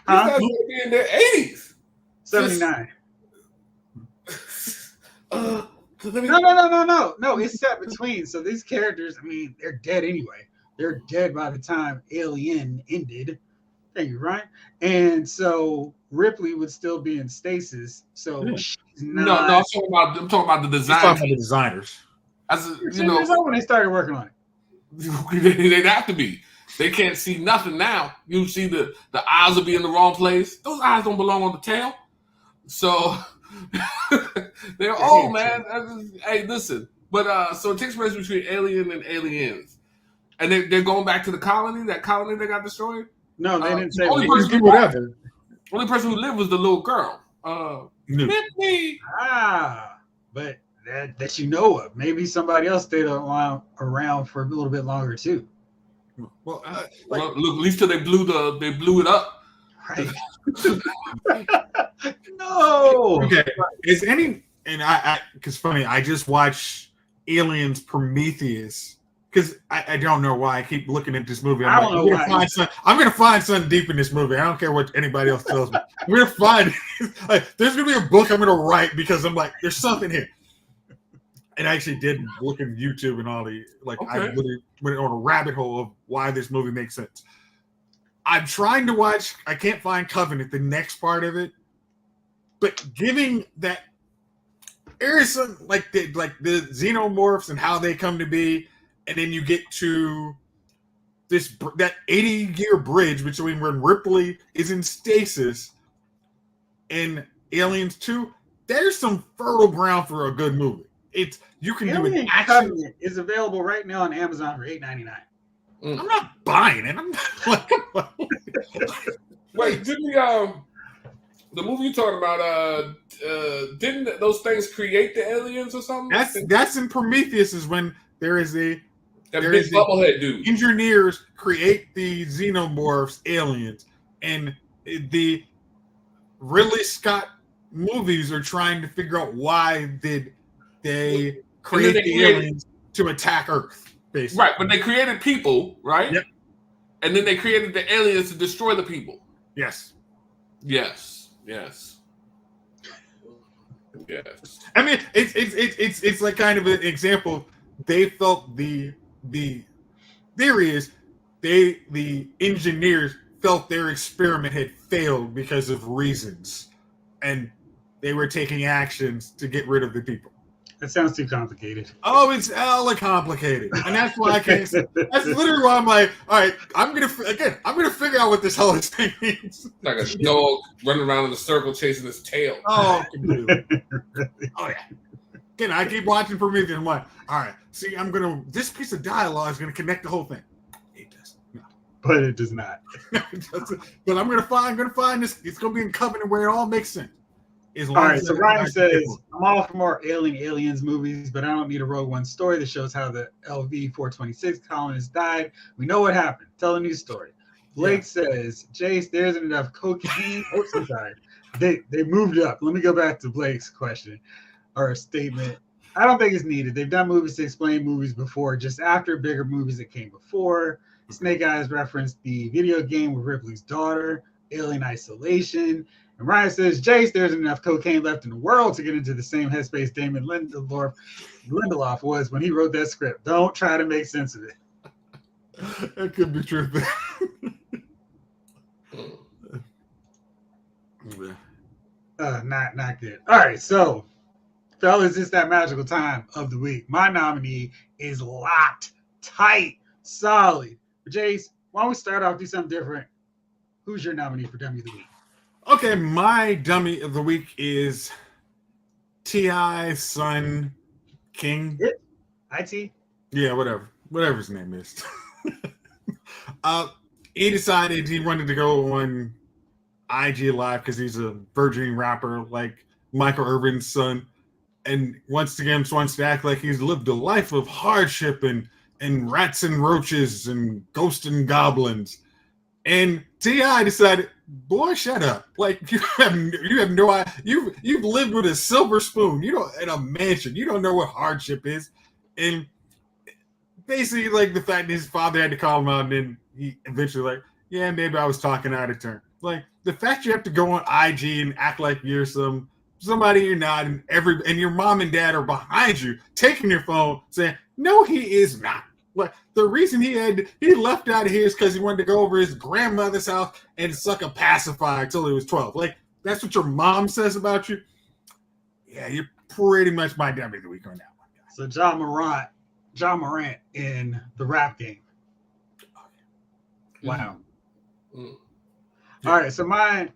These guys would be in their 80s. 79. No. It's set between. So these characters, I mean, they're dead anyway. They're dead by the time Alien ended. Thank you, Ryan. And so Ripley would still be in stasis. So she's not. No, I'm talking about the design. Talking about the designers. When they started working on it. They'd have to be. They can't see nothing now. You see the eyes will be in the wrong place. Those eyes don't belong on the tail. So they're old, man. Hey, listen. But so it takes place between Alien and Aliens. And they're going back to the colony, that colony that got destroyed? No, they didn't say only person who lived was the little girl. Ripley. But that you know of. Maybe somebody else stayed around for a little bit longer too. Well, look, at least till they blew it up. Right. No. Okay. Is any because funny, I just watched Aliens Prometheus because I don't know why I keep looking at this movie. I'm gonna find something deep in this movie. I don't care what anybody else tells me. I'm gonna find there's gonna be a book I'm gonna write because I'm like, there's something here. And I actually did look at YouTube and all the I literally went on a rabbit hole of why this movie makes sense. I'm trying to watch. I can't find Covenant, the next part of it, but giving that there is some like the xenomorphs and how they come to be, and then you get to that 80-year bridge between when Ripley is in stasis and Aliens 2. There's some fertile ground for a good movie. You can do an action. Covenant is available right now on Amazon for $8.99. I'm not buying it. I'm not. Wait, didn't the movie you're talking about? Didn't those things create the aliens or something? That's in Prometheus. Is when there is big bubblehead dude. Engineers create the xenomorphs, aliens, and the Ridley Scott movies are trying to figure out why did they create the aliens to attack Earth, basically. Right, but they created people, right? Yep. And then they created the aliens to destroy the people. Yes. I mean, it's like kind of an example. They felt the theory is the engineers felt their experiment had failed because of reasons, and they were taking actions to get rid of the people. That sounds too complicated. Oh, it's hella complicated, and that's why I can't. That's literally why I'm like, all right, I'm gonna figure out what this whole thing means. Like a dog running around in a circle chasing his tail. Oh, oh yeah. Again, I keep watching Prometheus. And I'm like, all right, see, this piece of dialogue is gonna connect the whole thing. It does not. But it does not. No, it doesn't. But I'm gonna find this. It's gonna be in Covenant where it all makes sense. All right, so Ryan says, I'm all for more aliens movies, but I don't need a Rogue One story that shows how the LV-426 colonists died. We know what happened. Tell a new story. Blake says, Jace, there isn't enough cocaine. I'm sorry. They moved up. Let me go back to Blake's question or statement. I don't think it's needed. They've done movies to explain movies before, just after bigger movies that came before. Snake Eyes referenced the video game with Ripley's daughter, Alien Isolation. And Ryan says, Jace, there's enough cocaine left in the world to get into the same headspace Damon Lindelof was when he wrote that script. Don't try to make sense of it. That could be true. Not good. All right, so fellas, it's that magical time of the week. My nominee is locked, tight, solid. Jace, why don't we start off, do something different? Who's your nominee for Dummy of the Week? Okay, my Dummy of the Week is T.I. Son King. IT? Yeah, whatever his name is. He decided he wanted to go on IG Live because he's a virgin rapper like Michael Irvin's son, and once again wants to act like he's lived a life of hardship and rats and roaches and ghosts and goblins. And T.I. decided, boy, shut up! Like you have no idea. You've lived with a silver spoon. You don't in a mansion. You don't know what hardship is. And basically, like the fact that his father had to call him out, and then he eventually like, yeah, maybe I was talking out of turn. Like the fact you have to go on IG and act like you're somebody you're not, and your mom and dad are behind you, taking your phone, saying, no, he is not. Like the reason he left out of here is because he wanted to go over his grandmother's house and suck a pacifier until he was 12. Like that's what your mom says about you. Yeah, you're pretty much my dummy of the week on that one. So John Morant in the rap game. Wow. Mm. All right, so mine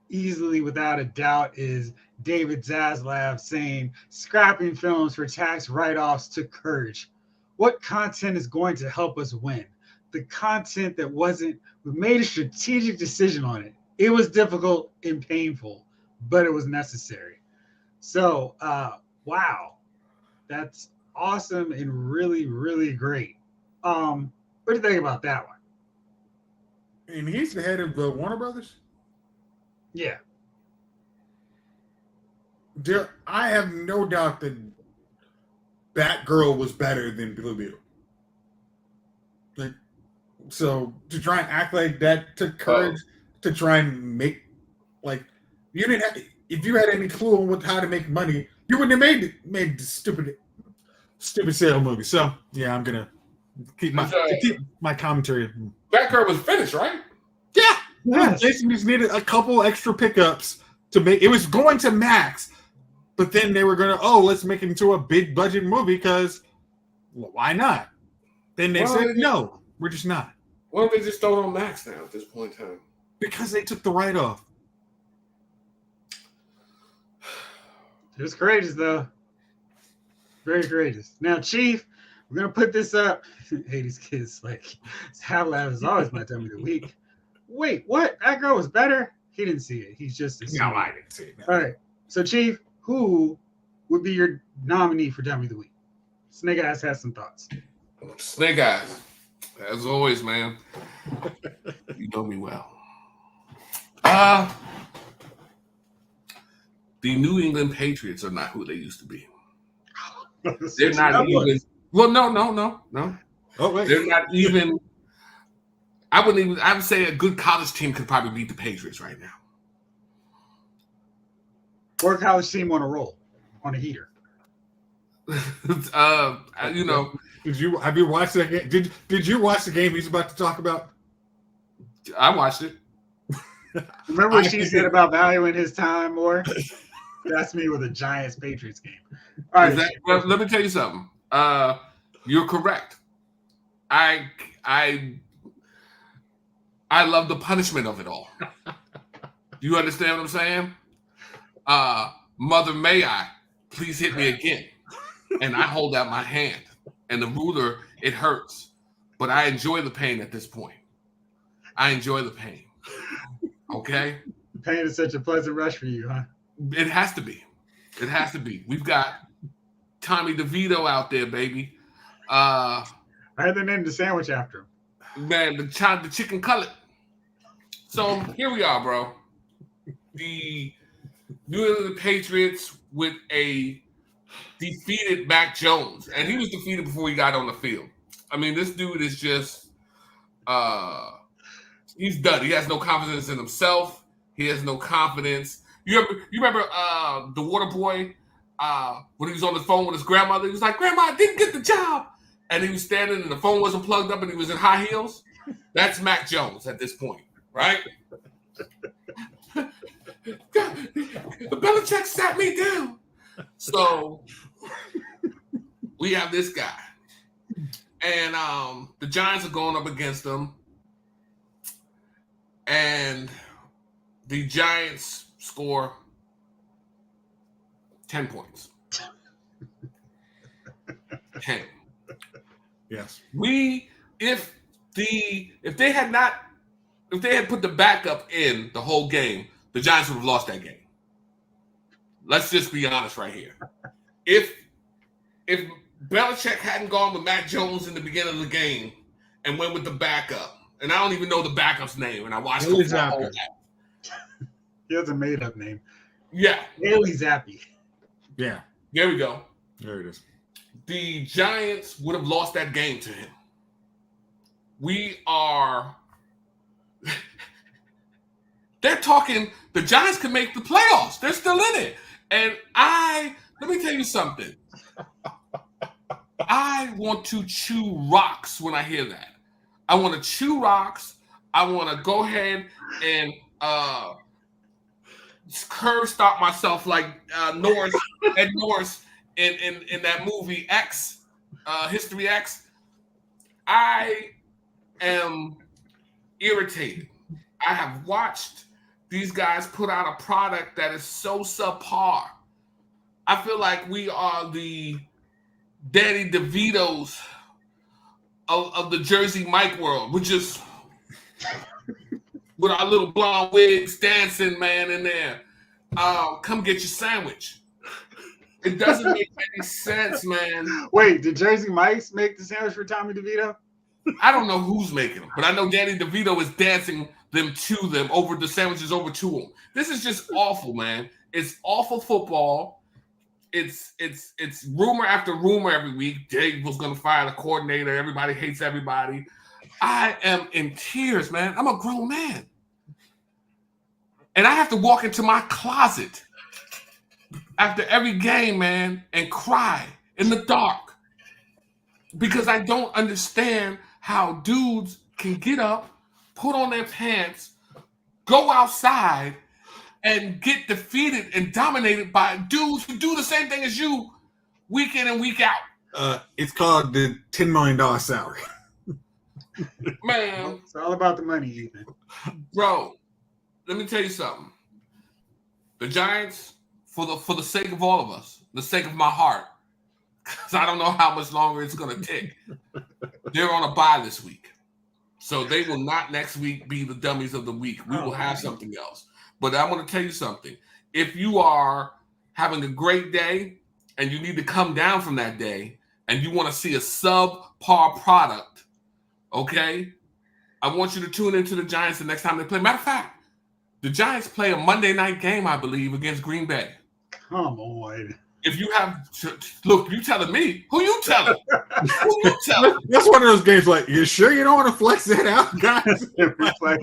easily without a doubt is David Zaslav saying scrapping films for tax write-offs took courage. What content is going to help us win? The content that we made a strategic decision on it. It was difficult and painful, but it was necessary. So, wow, that's awesome and really, really great. What do you think about that one? And he's the head of the Warner Brothers? Yeah. I have no doubt that Batgirl was better than Blue Beetle. Like, so to try and act like that took courage to try and make, like, you didn't have, if you had any clue on how to make money, you wouldn't have made the stupid sale movie. So yeah, I'm gonna keep my commentary. Batgirl was finished, right? Yeah. Yes. Jason just needed a couple extra pickups to make it. Was going to Max, but then they were gonna let's make it into a big budget movie because why not? Then they said no, we're just not. Why don't they just throw it on Max now at this point in time? Because they took the write-off. It was courageous, though. Very courageous. Now, Chief, we're going to put this up. Hey, these kids, like, Havlab is always my dummy of the week. Wait, what? That girl was better? He didn't see it. He's just assuming. No, I didn't see it. No. All right. So, Chief, who would be your nominee for dummy of the week? Snake Eyes has some thoughts. Snake Eyes. As always, man. You know me well. The New England Patriots are not who they used to be. They're not even. Well, no. Oh, wait. They're not even. I would say a good college team could probably beat the Patriots right now. Or a college team on a roll, on a heater. You know. Have you watched that game? Did you watch the game he's about to talk about? I watched it. Remember what she said about valuing his time more? That's me with a Giants Patriots game. All right. Well, let me tell you something. You're correct. I love the punishment of it all. You understand what I'm saying? Mother, may I please hit me again? And I hold out my hand. And the ruler, it hurts. But I enjoy the pain at this point. I enjoy the pain. Okay? Pain is such a pleasant rush for you, huh? It has to be. It has to be. We've got Tommy DeVito out there, baby. I had to name the sandwich after him. Man, the chicken cutlet. So here we are, bro. The New England Patriots with a defeated Mac Jones, and he was defeated before he got on the field. I mean, this dude is just he's done. He has no confidence in himself. He has no confidence. You remember the water boy when he was on the phone with his grandmother? He was like, "Grandma, I didn't get the job," and he was standing and the phone wasn't plugged up and he was in high heels. That's Mac Jones at this point, right? The Belichick sat me down. So we have this guy. And the Giants are going up against them. And the Giants score 10 points. 10. Yes. If they had put the backup in the whole game, the Giants would have lost that game. Let's just be honest right here. If Belichick hadn't gone with Mac Jones in the beginning of the game and went with the backup, and I don't even know the backup's name, and I watched Bailey the whole Zappi. He has a made-up name. Yeah. Bailey Zappi. Yeah. There we go. There it is. The Giants would have lost that game to him. They're talking, the Giants can make the playoffs. They're still in it. And let me tell you something. I want to chew rocks when I hear that. I want to chew rocks. I want to go ahead and curve stop myself like Ed Norris in that movie X, History X. I am irritated. I have watched these guys put out a product that is so subpar. I feel like we are the Danny DeVitos of the Jersey Mike world. We're just with our little blonde wigs dancing, man, in there. Come get your sandwich. It doesn't make any sense, man. Wait, did Jersey Mike's make the sandwich for Tommy DeVito? I don't know who's making them, but I know Danny DeVito is dancing them to them over the sandwiches over to them. This is just awful, man. It's awful football. It's rumor after rumor every week. Dave was going to fire the coordinator. Everybody hates everybody. I am in tears, man. I'm a grown man. And I have to walk into my closet after every game, man, and cry in the dark because I don't understand how dudes can get up, put on their pants, go outside, and get defeated and dominated by dudes who do the same thing as you week in and week out. It's called the $10 million salary. Man. It's all about the money, Ethan. Bro, let me tell you something. The Giants, for the sake of all of us, the sake of my heart, because I don't know how much longer it's going to take, they're on a bye this week. So they will not next week be the dummies of the week. We will have something else. But I'm going to tell you something. If you are having a great day and you need to come down from that day and you want to see a subpar product, okay, I want you to tune into the Giants the next time they play. Matter of fact, the Giants play a Monday night game, I believe, against Green Bay. Come on. If you have look, you telling me. Who you telling? Who you telling? That's one of those games like, you sure you don't want to flex that out, guys?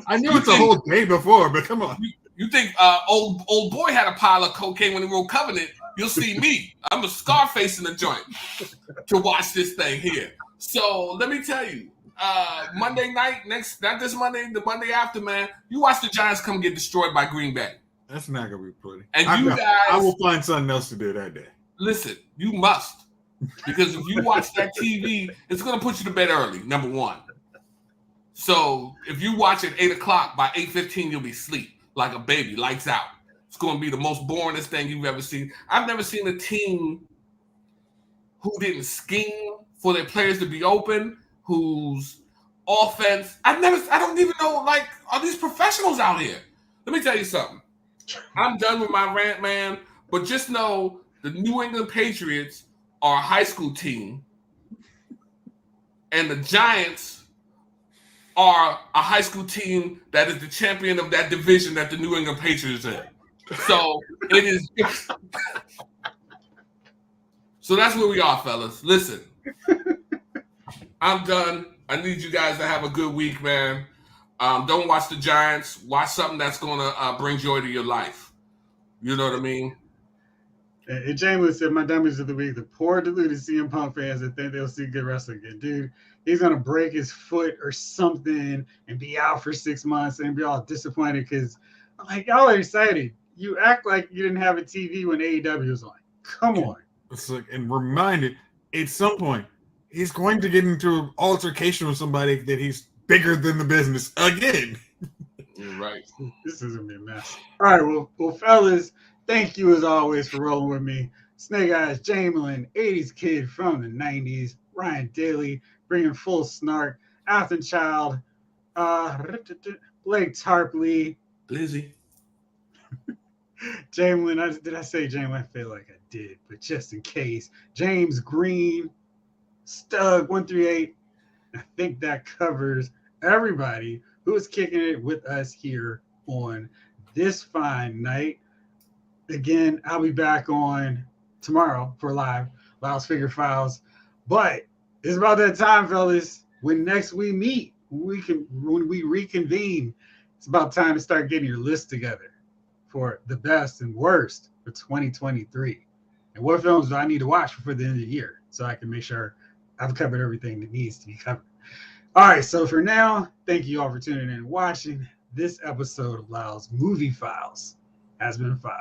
I knew it's a whole day before, but come on. You think old boy had a pile of cocaine when he wrote Covenant? You'll see me. I'm a Scarface in the joint to watch this thing here. So let me tell you, Monday night, not this Monday, the Monday after, man, you watch the Giants come get destroyed by Green Bay. That's not gonna be pretty. And I will find something else to do that day. Listen, you must. Because if you watch that TV, it's gonna put you to bed early, number one. So if you watch at 8 o'clock, by 8:15, you'll be asleep like a baby, lights out. It's gonna be the most boringest thing you've ever seen. I've never seen a team who didn't scheme for their players to be open, whose offense, I don't even know, like, are these professionals out here? Let me tell you something. I'm done with my rant, man, but just know the New England Patriots are a high school team, and the Giants are a high school team that is the champion of that division that the New England Patriots are in. So it is. So that's where we are, fellas. Listen, I'm done. I need you guys to have a good week, man. Don't watch the Giants. Watch something that's gonna bring joy to your life. You know what I mean? And James said, my dummies of the week, the poor deluded CM Punk fans that think they'll see good wrestling again. Dude, he's going to break his foot or something and be out for 6 months and be all disappointed because, like, y'all are excited. You act like you didn't have a TV when AEW was on. Come on. It's like, and reminded, at some point, he's going to get into an altercation with somebody that he's bigger than the business again. You're right. This is going to be a mess. All right, well, fellas, thank you as always for rolling with me. Snake Eyes, Jamelin, 80s kid from the 90s, Ryan Daly, bringing full snark, Athen Child, Blake Tarpley, Lizzie. Jamelin, did I say Jamelin? I feel like I did, but just in case. James Green, Stug 138. I think that covers everybody who is kicking it with us here on this fine night. Again, I'll be back on tomorrow for live Lyles Figure Files. But it's about that time, fellas. When next we meet, when we reconvene, it's about time to start getting your list together for the best and worst for 2023. And what films do I need to watch before the end of the year so I can make sure I've covered everything that needs to be covered. All right, so for now, thank you all for tuning in and watching. This episode of Lyles Movie Files has been filed.